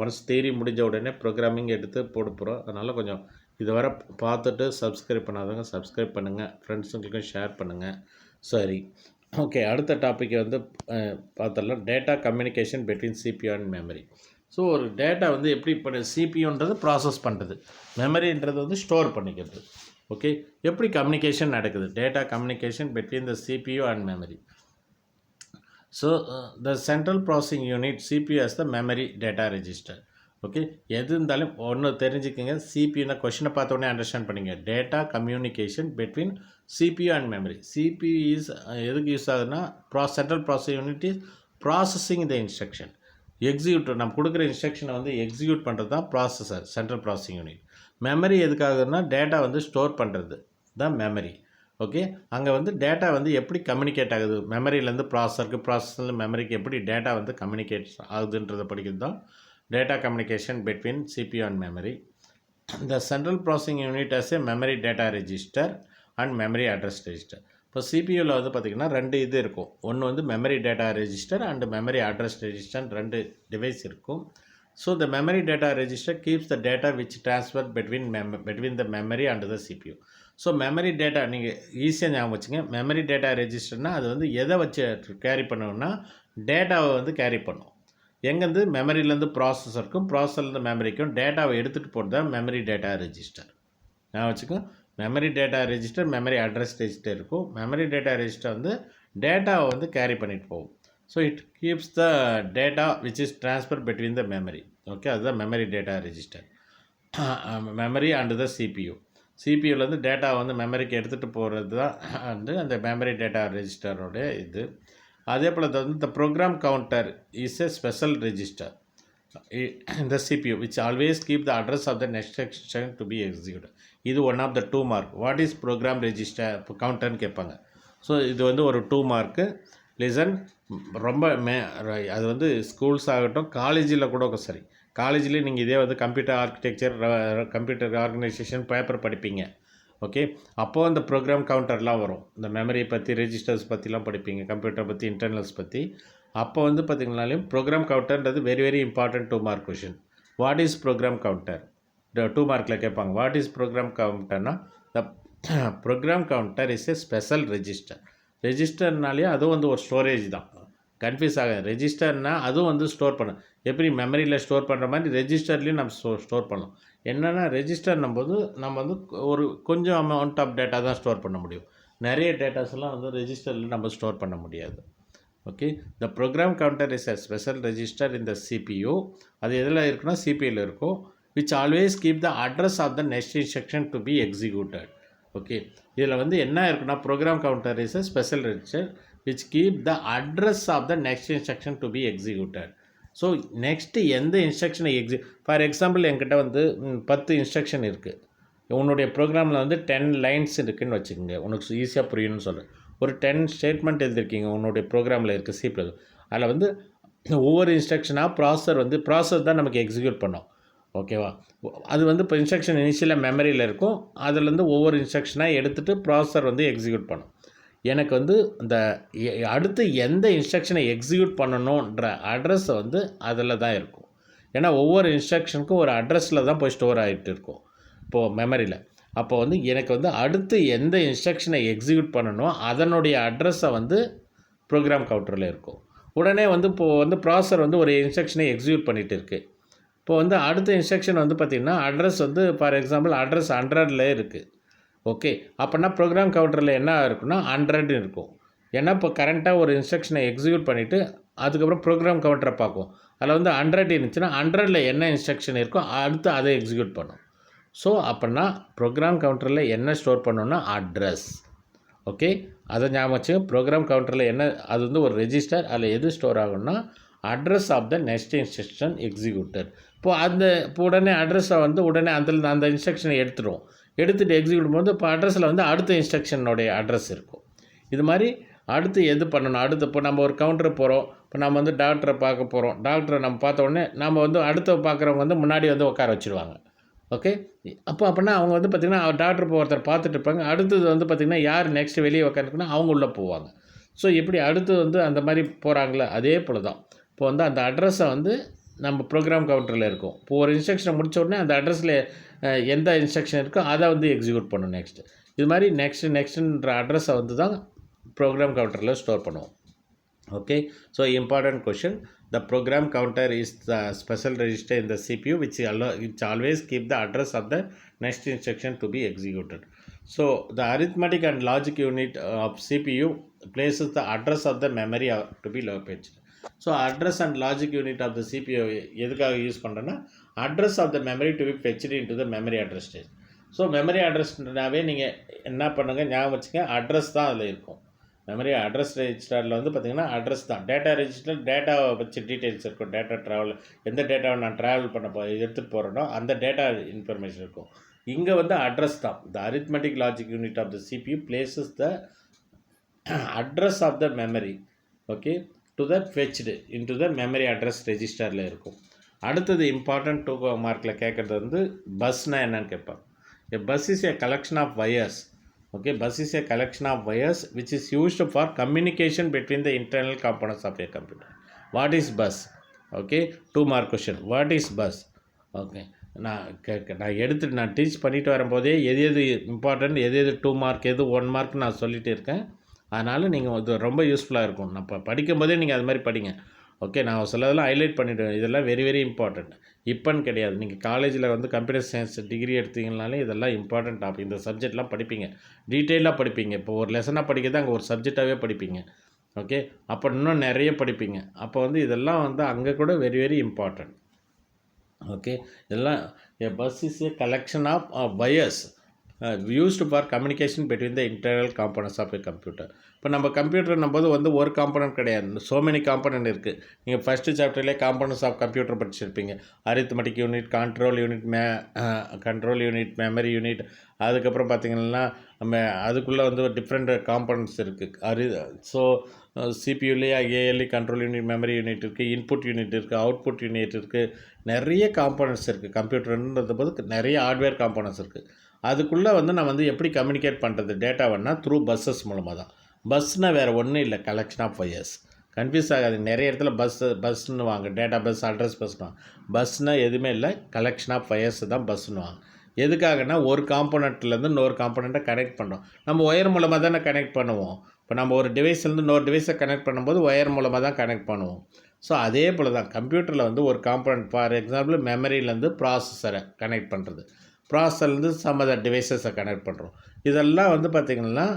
ஒன்ஸ் தியரி முடிஞ்ச உடனே ப்ரோக்ராமிங் எடுத்து போட போகிறோம். அதனால் கொஞ்சம் இதுவரை பார்த்துட்டு சப்ஸ்கிரைப் பண்ணாதவங்க சப்ஸ்கிரைப் பண்ணுங்கள், ஃப்ரெண்ட்ஸுங்களுக்கும் ஷேர் பண்ணுங்கள். சரி, ஓகே. அடுத்த டாபிக் வந்து பார்த்துடலாம். Data communication between CPU and memory. So ஒரு டேட்டா வந்து எப்படி பண்ண, சிபியூன்றது ப்ராசஸ் பண்ணுறது, மெமரின்றது வந்து ஸ்டோர் பண்ணிக்கிறது. ஓகே, எப்படி கம்யூனிகேஷன் நடக்குது, data communication between the CPU and memory. So the central processing unit CPU as the memory data register. Okay, எது இருந்தாலும் ஒன்று தெரிஞ்சுக்கோங்க. சிபியூனா கொஷினை பார்த்தோன்னே அண்டர்ஸ்டாண்ட் பண்ணிங்க. Data communication between CPU and memory. CPU is எதுக்கு யூஸ் ஆகுதுன்னா, central processing unit is processing the instruction. Execute நம்ம கொடுக்குற இன்ஸ்ட்ரக்ஷனை வந்து எக்ஸிக்யூட் பண்ணுறது தான் processor, central processing unit. Memory எதுக்காகுதுன்னா, டேட்டா வந்து ஸ்டோர் பண்ணுறது தான் மெமரி. ஓகே, அங்கே வந்து டேட்டா வந்து எப்படி கம்யூனிகேட் ஆகுது, மெமரியிலேருந்து ப்ராசஸருக்கு, ப்ராசஸர்லேருந்து மெமரிக்கு எப்படி டேட்டா வந்து கம்யூனிகேட் ஆகுதுன்றதை படிக்கிறது தான் data communication between CPU and memory. The central processing unit has a memory data register and memory address register. இப்போ சிபியூவில் வந்து பார்த்திங்கன்னா ரெண்டு இது இருக்கும். ஒன்று வந்து memory data register and memory address register, ரெண்டு டிவைஸ் இருக்கும். So the memory data register keeps the data which transfer between the memory and the CPU. So memory data நீங்கள் ஈஸியாக ஞாபகம் வச்சுங்க. மெமரி டேட்டா ரெஜிஸ்டர்னால் அது வந்து எதை வச்சு கேரி பண்ணணும்னா, டேட்டாவை வந்து கேரி பண்ணும். எங்கேருந்து, மெமரியிலேருந்து ப்ராசஸருக்கும், ப்ராசஸர்லேருந்து மெமரிக்கும் டேட்டாவை எடுத்துகிட்டு போகிறது தான் மெமரி டேட்டா ரெஜிஸ்டர். நான் வச்சுக்கோ, memory data register, memory address register இருக்கும். மெமரி டேட்டா ரெஜிஸ்டர் வந்து டேட்டாவை வந்து கேரி பண்ணிட்டு போகும். So it keeps the data which is transfer between the memory. Okay, அதுதான் memory data register. Memory and the CPU. சிபியூலேருந்து டேட்டா வந்து மெமரிக்கு எடுத்துகிட்டு போகிறது தான் வந்து அந்த மெமரி டேட்டா ரெஜிஸ்டரோட இது. அதே போல் வந்து the program counter is a special register in the CPU which always keep the address of the next instruction to be executed. இது one of the 2 mark. What is program register கவுண்டர்னு கேட்பாங்க. So இது வந்து ஒரு 2 mark. Listen, ரொம்ப அது வந்து schools ஆகட்டும், காலேஜில் கூட சரி, காலேஜ்லேயும் நீங்கள் இதே வந்து computer architecture, computer organisation paper படிப்பீங்க. ஓகே, அப்போது அந்த ப்ரோக்ராம் கவுண்டர்லாம் வரும். இந்த மெமரி பற்றி, ரெஜிஸ்டர்ஸ் பற்றிலாம் படிப்பீங்க, கம்ப்யூட்டர் பற்றி, இன்டர்னல்ஸ் பற்றி. அப்போ வந்து பார்த்திங்கனாலையும் ப்ரோக்ராம் கவுண்டர்ன்றது very very important 2 mark question. What is program counter, 2 மார்க்கில் கேட்பாங்க. வாட் இஸ் ப்ரோக்ராம் கவுண்டர்னா, the program counter is a special register. ரெஜிஸ்டர்னாலேயே அதுவும் வந்து ஒரு ஸ்டோரேஜ் தான். கன்ஃபியூஸ் ஆக, ரெஜிஸ்டர்னால் அதுவும் வந்து ஸ்டோர் பண்ண, எப்படி மெமரியில் ஸ்டோர் பண்ணுற மாதிரி ரெஜிஸ்டர்லேயும் நம்ம ஸ்டோர் பண்ணலாம். என்னென்னா, ரெஜிஸ்டர்னும் போது நம்ம வந்து ஒரு கொஞ்சம் அமௌண்ட் ஆஃப் டேட்டா தான் ஸ்டோர் பண்ண முடியும். நிறைய டேட்டாஸ்லாம் வந்து ரெஜிஸ்டரில் நம்ம ஸ்டோர் பண்ண முடியாது. Okay, the program counter is a special register இந்த சிபியூ. அது எதில் இருக்குன்னா, சிபியூவில் இருக்கும். Which always keep the address of the next instruction to be executed. Okay, இதில் வந்து என்ன இருக்குன்னா, program counter is a special register which keep the address of the next instruction to be executed. So next எந்த இன்ஸ்ட்ரக்ஷனை for example என்கிட்ட வந்து 10 instruction இருக்குது. உன்னுடைய ப்ரோக்ராமில் வந்து 10 லைன்ஸ் இருக்குதுன்னு வச்சுக்கோங்க. உனக்கு ஈஸியாக புரியணும்னு சொல்கிறேன். ஒரு 10 ஸ்டேட்மெண்ட் எழுதிருக்கீங்க உன்னுடைய ப்ரோக்ராமில் இருக்குது சி ப்ளஸ். அதில் வந்து ஒவ்வொரு இன்ஸ்ட்ரக்ஷனாக ப்ராசஸர் தான் நமக்கு எக்ஸிக்யூட் பண்ணோம். ஓகேவா, அது வந்து இப்போ இன்ஸ்ட்ரக்ஷன் இனிஷியலாக மெமரியில் இருக்கும். அதுலேருந்து ஒவ்வொரு இன்ஸ்ட்ரக்ஷனாக எடுத்துகிட்டு ப்ராசஸர் வந்து எக்ஸிக்யூட் பண்ணும். எனக்கு வந்து இந்த அடுத்து எந்த இன்ஸ்ட்ரக்ஷனை எக்ஸிக்யூட் பண்ணணுன்ற அட்ரஸை வந்து அதில் தான் இருக்கும். ஏன்னா ஒவ்வொரு இன்ஸ்ட்ரக்ஷனுக்கும் ஒரு அட்ரஸில் தான் போய் ஸ்டோர் ஆகிட்டு இருக்கும் இப்போது மெமரியில். அப்போ வந்து எனக்கு வந்து அடுத்து எந்த இன்ஸ்ட்ரக்ஷனை எக்ஸிக்யூட் பண்ணணும் அதனுடைய அட்ரஸை வந்து ப்ரோக்ராம் கவுண்டரில் இருக்கும். உடனே வந்து இப்போது வந்து ப்ராசஸர் வந்து ஒரு இன்ஸ்ட்ரக்ஷனை எக்ஸிக்யூட் பண்ணிகிட்டு இருக்குது. இப்போ வந்து அடுத்த இன்ஸ்ட்ரக்ஷன் வந்து பார்த்திங்கன்னா, அட்ரஸ் வந்து ஃபார் எக்ஸாம்பிள் அட்ரஸ் 100ல் இருக்குது. ஓகே, அப்போனா ப்ரோக்ராம் கவுண்டரில் என்ன இருக்குன்னா 100 இருக்கும். ஏன்னா இப்போ கரண்ட்டாக ஒரு இன்ஸ்ட்ரக்ஷனை எக்ஸிக்யூட் பண்ணிவிட்டு அதுக்கப்புறம் ப்ரோக்ராம் கவுண்டரை பார்க்கும். அதில் வந்து 100 இருந்துச்சுன்னா 100ல் என்ன இன்ஸ்ட்ரக்ஷன் இருக்கோ அடுத்து அதை எக்ஸிக்யூட் பண்ணும். ஸோ அப்படின்னா ப்ரோக்ராம் கவுண்டரில் என்ன ஸ்டோர் பண்ணணும்னா அட்ரஸ். ஓகே, அதை ஞாபகம் வச்சு ப்ரோக்ராம் கவுண்டரில் என்ன, அது வந்து ஒரு ரெஜிஸ்டர், அதில் எது ஸ்டோர் ஆகும்னா address of the next instruction executed. இப்போ உடனே அட்ரஸை வந்து உடனே அந்த இன்ஸ்ட்ரக்ஷனை எடுத்துகிட்டு எக்ஸிக்யூட் போது இப்போ அட்ரஸில் வந்து அடுத்த இன்ஸ்ட்ரக்ஷனுடைய அட்ரஸ் இருக்கும். இது மாதிரி அடுத்து எது பண்ணணும், அடுத்து இப்போ நம்ம ஒரு கவுண்டர் போகிறோம், இப்போ நம்ம வந்து டாக்டரை பார்க்க போகிறோம். டாக்டரை நம்ம பார்த்த உடனே நம்ம வந்து அடுத்த பார்க்குறவங்க வந்து முன்னாடி வந்து உட்கார வச்சுருவாங்க. ஓகே. அப்போனா அவங்க வந்து பார்த்திங்கன்னா டாக்டர் இப்போ ஒருத்தர் பார்த்துட்டு இருப்பாங்க. அடுத்தது வந்து பார்த்திங்கன்னா யார் நெக்ஸ்ட் வெளியே உட்காந்துருக்குன்னா அவங்க உள்ளே போவாங்க. ஸோ இப்படி அடுத்து வந்து அந்த மாதிரி போகிறாங்களே அதே போல் தான். இப்போ வந்து அந்த அட்ரஸை வந்து நம்ம ப்ரோக்ராம் கவுண்டரில் இருக்கும். இப்போ ஒரு இன்ஸ்ட்ரக்ஷனை முடித்த உடனே அந்த அட்ரஸில் எந்த இன்ஸ்ட்ரக்ஷன் இருக்கோ அதை வந்து எக்ஸிக்யூட் பண்ணணும் நெக்ஸ்ட்டு. இது மாதிரி நெக்ஸ்ட்டுன்ற அட்ரஸை வந்து தான் ப்ரோக்ராம் கவுண்டரில் ஸ்டோர் பண்ணுவோம். Okay, so important question. The program counter is the special register in the CPU which always keep the address of the next instruction to be executed. So the arithmetic and logic unit of CPU places the address of the memory to be located. So address and logic unit of the CPU எதுக்காக use பண்ணுறேன்னா address of the memory to be fetched into the memory address stage. So memory அட்ரஸ்னாவே நீங்கள் என்ன பண்ணுங்கள், ஞாபகம் வச்சுங்க, address தான் அதில் இருக்கும். மெமரி அட்ரஸ் ரெஜிஸ்டரில் வந்து பார்த்திங்கன்னா அட்ரஸ் தான். டேட்டா ரெஜிஸ்டர் டேட்டாவை வச்சு டீட்டெயில்ஸ் இருக்கும். டேட்டா ட்ராவல், எந்த டேட்டாவை நான் ட்ராவல் பண்ண எடுத்துகிட்டு போகிறேனோ அந்த டேட்டா இன்ஃபர்மேஷன் இருக்கும். இங்கே வந்து அட்ரஸ் தான். The arithmetic logic unit of the CPU places the address of the memory okay to the fetched into the memory address ரெஜிஸ்டரில் இருக்கும். அடுத்தது இம்பார்ட்டன்ட் 2 மார்க்கில் கேட்குறது வந்து பஸ்னால் என்னன்னு கேட்பாங்க. A bus is a collection of wires. Okay, bus is a collection of wires which is used for communication between the internal components of a computer. What is bus? Okay, 2 mark question. What is bus? Okay, நான் எடுத்துட்டு நான் teach பண்ணிட்டு வரும்போதே எது important, எது 2 mark, எது 1 mark நான் சொல்லிகிட்டு இருக்கேன். அதனால் நீங்கள் இது ரொம்ப யூஸ்ஃபுல்லாக இருக்கும். நான் படிக்கும்போதே நீங்கள் அது மாதிரி படிங்க. ஓகே, நான் சொல்லதெல்லாம் ஹைலைட் பண்ணிவிடுவேன். இதெல்லாம் வெரி வெரி இம்பார்ட்டண்ட். இப்போன்னு கிடையாது, நீங்கள் காலேஜில் வந்து கம்ப்யூட்டர் சயின்ஸ் டிகிரி எடுத்தீங்கனாலே இதெல்லாம் இம்பார்ட்டன்ட் டாபிக். இந்த சப்ஜெக்ட்லாம் படிப்பீங்க, டீட்டெயிலாக படிப்பீங்க. இப்போ ஒரு லெசனாக படிக்கிறது அங்கே ஒரு சப்ஜெக்டாகவே படிப்பீங்க. ஓகே, அப்போ இன்னும் நிறைய படிப்பீங்க. அப்போ வந்து இதெல்லாம் வந்து அங்கே கூட வெரி வெரி இம்பார்ட்டண்ட். ஓகே, இதெல்லாம் a bus is a collection of wires used for communication between the internal components of a computer. இப்போ நம்ம கம்ப்யூட்டர் நம்போது வந்து ஒரு காம்பனன்ட் கிடையாது, ஸோ மெனி காம்பனன்ட் இருக்குது. நீங்கள் ஃபஸ்ட்டு சாப்டர்லேயே காம்பனன்ட்ஸ் ஆஃப் கம்ப்யூட்டர் படிச்சிருப்பீங்க. Arithmetic unit, control unit, memory unit. அதுக்கப்புறம் பார்த்திங்கன்னா நம்ம அதுக்குள்ளே வந்து டிஃப்ரெண்ட் காம்பனன்ட்ஸ் இருக்குது. ஸோ சிபியூலேயே ALU control unit, memory unit இருக்குது, இன்புட் யூனிட் இருக்குது, அவுட்புட் யூனிட் இருக்குது. நிறைய காம்பனன்ட்ஸ் இருக்குது. கம்ப்யூட்டர்ன்றது போது நிறைய ஹார்ட்வேர் காம்பனன்ட்ஸ் இருக்குது. அதுக்குள்ளே வந்து நான் வந்து எப்படி கம்யூனிகேட் பண்ணுறது டேட்டாவன்னா த்ரூ பஸ்ஸஸ் மூலமாக தான். பஸ்னால் வேறு ஒன்றும் இல்லை, கலெக்ஷன் ஆஃப் வயர்ஸ். கன்ஃபியூஸ் ஆகாது. நிறைய இடத்துல பஸ்ன்னு வாங்க, டேட்டா பஸ், அட்ரஸ் பஸ்ன்னு. பஸ்னால் எதுவுமே இல்லை, கலெக்ஷன் ஆஃப் வயர்ஸ் தான் பஸ்ன்னு வாங்க. எதுக்காகனா ஒரு காம்பனண்ட்லேருந்து இன்னொரு காம்பனண்ட்டை கனெக்ட் பண்ணுறோம். நம்ம ஒயர் மூலமாக தானே கனெக்ட் பண்ணுவோம். இப்போ நம்ம ஒரு டிவைஸ்லேருந்து இன்னொரு டிவைஸை கனெக்ட் பண்ணும்போது ஒயர் மூலமாக தான் கனெக்ட் பண்ணுவோம். ஸோ அதே போல் தான் கம்ப்யூட்டரில் வந்து ஒரு காம்பனண்ட், ஃபார் எக்ஸாம்பிள் மெமரியிலேருந்து ப்ராசஸரை கனெக்ட் பண்ணுறது, ப்ராசஸர்லேருந்து சம் அதர் டிவைஸஸை கனெக்ட் பண்ணுறோம். இதெல்லாம் வந்து பார்த்திங்கன்னா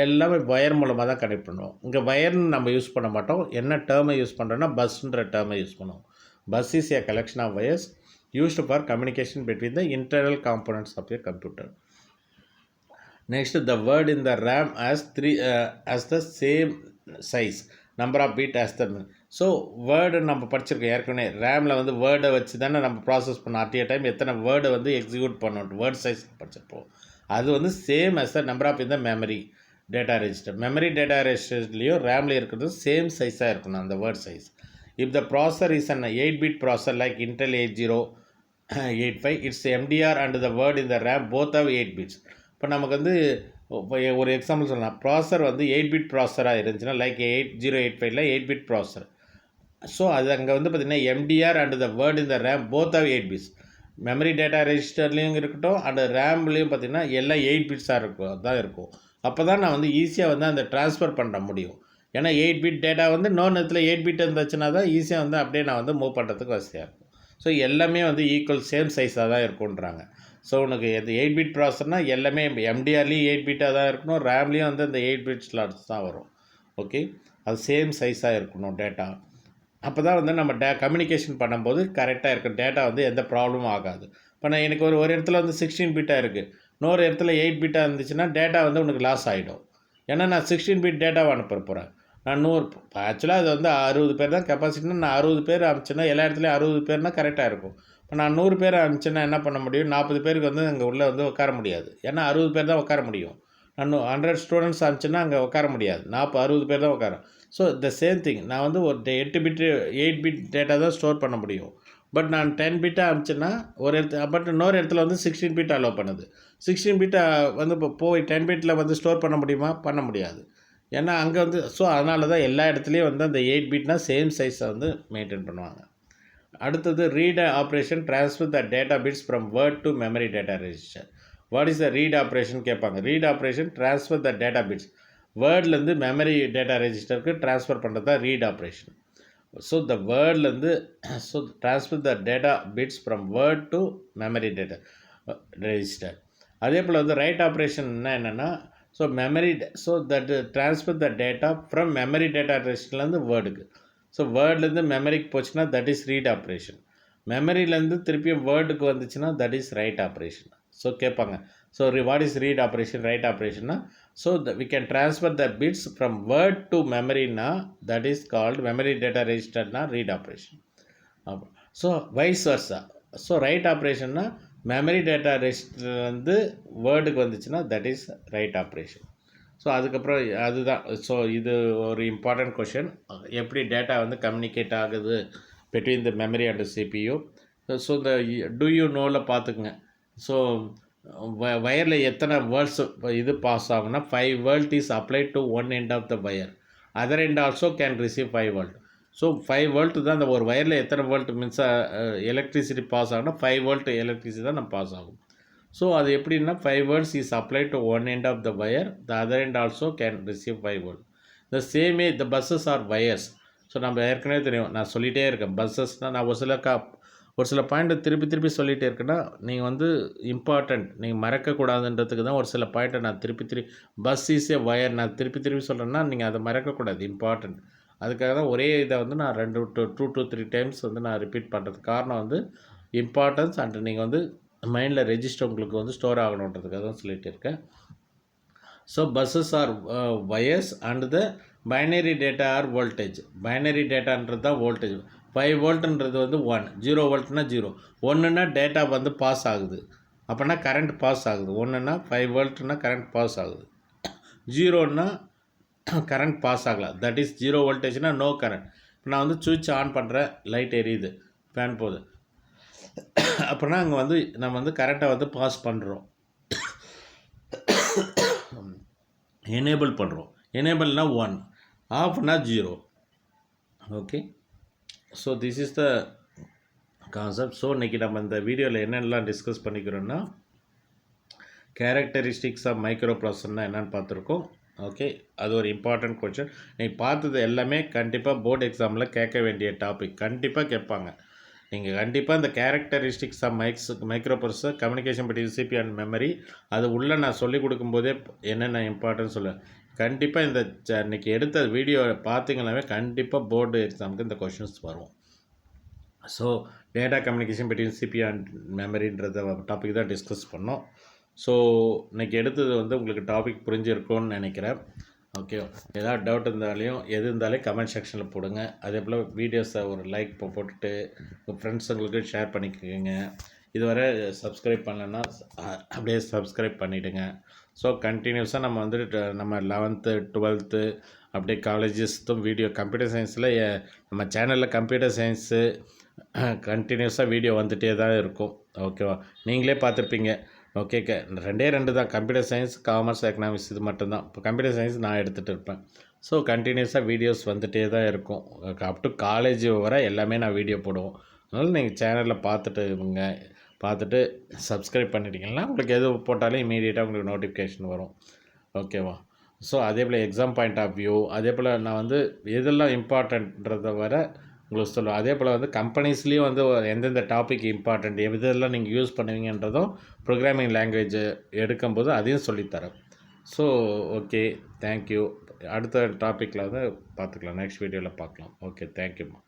எல்லாமே ஒயர் மூலமாக தான் கனெக்ட் பண்ணுவோம். இங்கே ஒயர்னு நம்ம யூஸ் பண்ண மாட்டோம். என்ன டேர்மை யூஸ் பண்ணுறோன்னா பஸ்ன்ற டேர்மை யூஸ் பண்ணுவோம். Bus is a collection of wires used for communication between the internal components of a computer. Next, the word in the RAM has the same size, number of bit as the. So word நம்ம படிச்சிருக்கோம் ஏற்கனவே. ரேமில் வந்து வேர்டை வச்சு தானே நம்ம process பண்ணோம். At a time எத்தனை வேர்டை வந்து எக்ஸிக்யூட் பண்ணணும், வேர்ட் சைஸ் படிச்சிருப்போம். அது வந்து same as the number of in the memory data register. Memory data ரெஜிஸ்டர்லேயும் ரேம்லேயும் இருக்கிறது சேம் சைஸாக இருக்கணும் அந்த word size. If the processor is an 8-bit processor like Intel 8085, its MDR and the word in the RAM both have 8 bits. இப்போ நமக்கு வந்து ஒரு எக்ஸாம்பிள் சொல்லலாம். ப்ராசஸர் வந்து 8-bit ப்ராசஸராக இருந்துச்சுன்னா லைக் 8085ல 8-bit ப்ராசஸர். ஸோ அது அங்கே வந்து பார்த்திங்கன்னா MDR அண்ட் த வேர்ட் இந்த RAM both of 8 bits. Memory data ரெஜிஸ்டர்லேயும் இருக்கட்டும் அண்ட் ரேம்லேயும் பார்த்திங்கன்னா எல்லாம் 8 பிட்ஸாக இருக்கும். அப்போ தான் நான் வந்து ஈஸியாக வந்து அந்த ட்ரான்ஸ்ஃபர் பண்ண முடியும். ஏன்னா 8-bit டேட்டா வந்து இன்னொன்று இடத்துல 8-bit இருந்துச்சுன்னா தான் ஈஸியாக வந்து அப்படியே நான் வந்து மூவ் பண்ணுறதுக்கு வசதியாக இருக்கும். ஸோ எல்லாமே வந்து ஈக்குவல் சேம் சைஸாக தான் இருக்குன்றாங்க. ஸோ உனக்கு இது 8-bit ப்ராசஸர்னால் எல்லாமே MDRலேயும் 8-bit தான் இருக்கணும், ரேம்லேயும் வந்து அந்த 8-bit ஸ்லாட்ஸ் தான் வரும். ஓகே, அது சேம் சைஸாக இருக்கணும் டேட்டா. அப்போ தான் வந்து நம்ம கம்யூனிகேஷன் பண்ணும்போது கரெக்டாக இருக்கும். டேட்டா வந்து எந்த ப்ராப்ளமும் ஆகாது. இப்போ நான் எனக்கு ஒரு இடத்துல வந்து 16-bit இருக்குது, இன்னொரு இடத்துல 8-bit இருந்துச்சுன்னா டேட்டா வந்து உனக்கு லாஸ் ஆகிடும். ஏன்னா நான் 16-bit டேட்டாவை அனுப்ப போகிறேன். நான் 100 ஆக்சுவலாக அது வந்து 60 பேர் தான் கெப்பாசிட்டினா, நான் 60 பேர் அனுப்பிச்சேன்னா எல்லா இடத்துலையும் 60 பேர்னா கரெக்டாக இருக்கும். இப்போ நான் 100 பேர் அனுப்பிச்சேன்னா என்ன பண்ண முடியும், 40 பேருக்கு வந்து அங்கே உள்ளே வந்து உட்கார முடியாது. ஏன்னா 60 பேர் தான் உட்கார முடியும். நான் 100 ஸ்டூடெண்ட்ஸ் அனுப்பிச்சேன்னா அங்கே உட்கார முடியாது, 60 பேர் தான் உட்காரும். ஸோ த சேம் திங், நான் வந்து ஒரு 8-bit டேட்டா தான் ஸ்டோர் பண்ண முடியும். பட் நான் 10 பிட்டாக அனுப்பிச்சேன்னா ஒரு பட் இன்னொரு இடத்துல வந்து 16 பிட் அலோவ் பண்ணுது. 16 பிட்டை வந்து இப்போ போய் 10 பிட்டில் வந்து ஸ்டோர் பண்ண முடியுமா? பண்ண முடியாது. ஏன்னா அங்கே வந்து அதனால தான் எல்லா இடத்துலையும் வந்து அந்த 8 பிட்னா சேம் சைஸை வந்து மெயின்டைன் பண்ணுவாங்க. அடுத்தது read operation transfer the data bits from word to memory data register. What is the read operation கேட்பாங்க. Read operation transfer the data bits வேர்ட்லேருந்து மெமரி டேட்டா ரெஜிஸ்டருக்கு ட்ரான்ஸ்ஃபர் பண்ணுறது தான் ரீட் ஆப்ரேஷன். ஸோ த வேர்ட்லேருந்து transfer the data bits from word to memory data register. அதே போல் வந்து write ஆப்ரேஷன்னா என்னென்னா that transfer the data from memory data ரெஜிஸ்டர்லேருந்து வேர்டுக்கு. ஸோ வேர்ட்லேருந்து மெமரிக்கு போச்சுன்னா தட் இஸ் ரீட் ஆப்ரேஷன். மெமரியிலேருந்து திருப்பியும் வேர்டுக்கு வந்துச்சுன்னா that is write operation. So கேட்பாங்க. So what is read operation, write ஆப்ரேஷன்னா we can transfer the bits from word to memory na, that is called memory data register na read operation. So vice versa. So write operation na memory data register வந்து வேர்டுக்கு வந்துச்சுன்னா that is write operation. So அதுக்கப்புறம் அதுதான். So இது ஒரு important question. எப்படி data வந்து communicate ஆகுது between the memory and CPU. So இந்த டு யூ நோவில் பார்த்துக்குங்க. ஸோ வயரில் எத்தனை வேர்ல்ட்ஸ் இது பாஸ் ஆகும்னா 5 volt is applied to one end of the wire. Other end also can receive 5 volt. So 5 volt தான் அந்த ஒரு வயரில் எத்தனை வேர்ல்ட் எலக்ட்ரிசிட்டி பாஸ் ஆகும்னா 5 வேர்ல்ட் எலக்ட்ரிசிட்டி தான் நம்ம பாஸ் ஆகும். ஸோ அது எப்படின்னா 5 volts is applied to one end of the wire, the other end also can receive 5 volt. The same the buses are wires. So நம்ம ஏற்கனவே தெரியும், நான் சொல்லிகிட்டே இருக்கேன் பஸ்ஸஸ்னால் நான் ஒரு சில பாயிண்ட்டை திருப்பி சொல்லிகிட்டே இருக்கேன்னா நீங்கள் வந்து இம்பார்ட்டண்ட் நீங்கள் மறக்கக்கூடாதுன்றதுக்கு தான் ஒரு சில பாயிண்ட்டை நான் திருப்பி பஸ் இஸ் ஏ வயர் நான் திருப்பி சொல்கிறேன்னா நீங்கள் அதை மறக்கக்கூடாது, இம்பார்ட்டண்ட். அதுக்காக தான் ஒரே இதை வந்து நான் 2 to 3 டைம்ஸ் வந்து நான் ரிப்பீட் பண்ணுறதுக்கு காரணம் வந்து இம்பார்ட்டன்ஸ் அண்ட் நீங்கள் வந்து மைண்டில் ரெஜிஸ்டர் உங்களுக்கு வந்து ஸ்டோர் ஆகணுன்றதுக்காக தான் சொல்லிகிட்டு இருக்கேன். So buses are wires and the binary data are voltage. Binary டேட்டான்றது தான் வோல்டேஜ். 5 வோல்ட்டுன்றது வந்து 1, 0 வோல்ட்னா 0. 1ன்னா டேட்டா வந்து பாஸ் ஆகுது, அப்போனா கரண்ட் பாஸ் ஆகுது. 1ன்னா 5 வோல்ட்னா கரண்ட் பாஸ் ஆகுது. 0ன்னா கரண்ட் பாஸ் ஆகலாம், தட் இஸ் 0 வோல்டேஜ்னா நோ கரண்ட். இப்போ நான் வந்து சுவிட்ச் ஆன் பண்ணுறேன், லைட் எரியுது, ஃபேன் போகுது, அப்படின்னா அங்கே வந்து நம்ம வந்து கரண்ட்டை வந்து பாஸ் பண்ணுறோம், எனேபிள் பண்ணுறோம். எனேபிள்னா 1, ஆஃப்னா 0. Okay, so this is the concept. So இன்றைக்கி நம்ம இந்த வீடியோவில் என்னென்னலாம் டிஸ்கஸ் பண்ணிக்கிறோன்னா கேரக்டரிஸ்டிக்ஸ் ஆஃப் மைக்ரோ ப்ராசஸர்னால் என்னென்னு பார்த்துருக்கோம். ஓகே, அது ஒரு இம்பார்ட்டன்ட் கொஸ்டின். நீங்கள் பார்த்தது எல்லாமே கண்டிப்பாக போர்டு எக்ஸாமில் கேட்க வேண்டிய டாபிக், கண்டிப்பாக கேட்பாங்க. நீங்கள் கண்டிப்பாக இந்த characteristics of microprocessor, communication between CPU and memory, அது உள்ளே நான் சொல்லிக் கொடுக்கும்போதே என்னென்ன இம்பார்ட்டன்ஸ் சொல்லுவேன். கண்டிப்பாக இந்த இன்றைக்கி எடுத்த வீடியோ பார்த்தீங்கன்னாவே கண்டிப்பாக போர்டு எக்ஸாமுக்கு இந்த கொஷின்ஸ் வரும். So data communication between CPU and மெமரின்றத டாபிக் தான் டிஸ்கஸ் பண்ணோம். ஸோ இன்றைக்கி எடுத்தது வந்து உங்களுக்கு டாபிக் புரிஞ்சிருக்கும்னு நினைக்கிறேன். ஓகே, ஏதாவது டவுட் இருந்தாலும் கமெண்ட் செக்ஷனில் போடுங்க. அதே போல் வீடியோஸை ஒரு லைக் போட்டுட்டு உங்கள் ஃப்ரெண்ட்ஸுங்களுக்கு ஷேர் பண்ணிக்கோங்க. இதுவரை சப்ஸ்கிரைப் பண்ணலைன்னா அப்படியே சப்ஸ்கிரைப் பண்ணிவிடுங்க. ஸோ கண்டினியூஸாக நம்ம வந்துட்டு நம்ம 11th 12th அப்படியே காலேஜஸ்தும் வீடியோ கம்ப்யூட்டர் சயின்ஸில் நம்ம சேனலில் கம்ப்யூட்டர் சயின்ஸு கண்டினியூஸாக வீடியோ வந்துகிட்டே தான் இருக்கும். ஓகேவா, நீங்களே பார்த்துருப்பீங்க. ஓகே, 2 தான், கம்ப்யூட்டர் சயின்ஸ், காமர்ஸ், எக்கனாமிக்ஸ், இது மட்டும்தான். இப்போ கம்ப்யூட்டர் சயின்ஸ் நான் எடுத்துகிட்டு இருப்பேன். ஸோ கண்டினியூஸாக வீடியோஸ் வந்துகிட்டே தான் இருக்கும். அப் டு காலேஜ் வர எல்லாமே நான் வீடியோ போடுவோம். அதனால் நீங்கள் சேனலில் பார்த்துட்டு சப்ஸ்கிரைப் பண்ணிட்டீங்கன்னா உங்களுக்கு எது போட்டாலும் இமீடியட்டாக உங்களுக்கு நோட்டிஃபிகேஷன் வரும். ஓகேவா, ஸோ அதே போல் எக்ஸாம் பாயிண்ட் ஆஃப் வியூ, அதே போல் நான் வந்து எதெல்லாம் இம்பார்ட்டன்றதை வர உங்களுக்கு சொல்லுவேன். அதே போல் வந்து கம்பெனிஸ்லேயும் வந்து எந்தெந்த டாபிக் இம்பார்ட்டண்ட், எதெல்லாம் நீங்கள் யூஸ் பண்ணுவீங்கன்றதும் ப்ரோக்ராமிங் லாங்குவேஜ் எடுக்கும்போது அதையும் சொல்லித்தரேன். So okay, thank you. அடுத்த டாப்பிக்கில் வந்து பார்த்துக்கலாம், நெக்ஸ்ட் வீடியோவில் பார்க்கலாம். ஓகே, தேங்க்யூம்மா.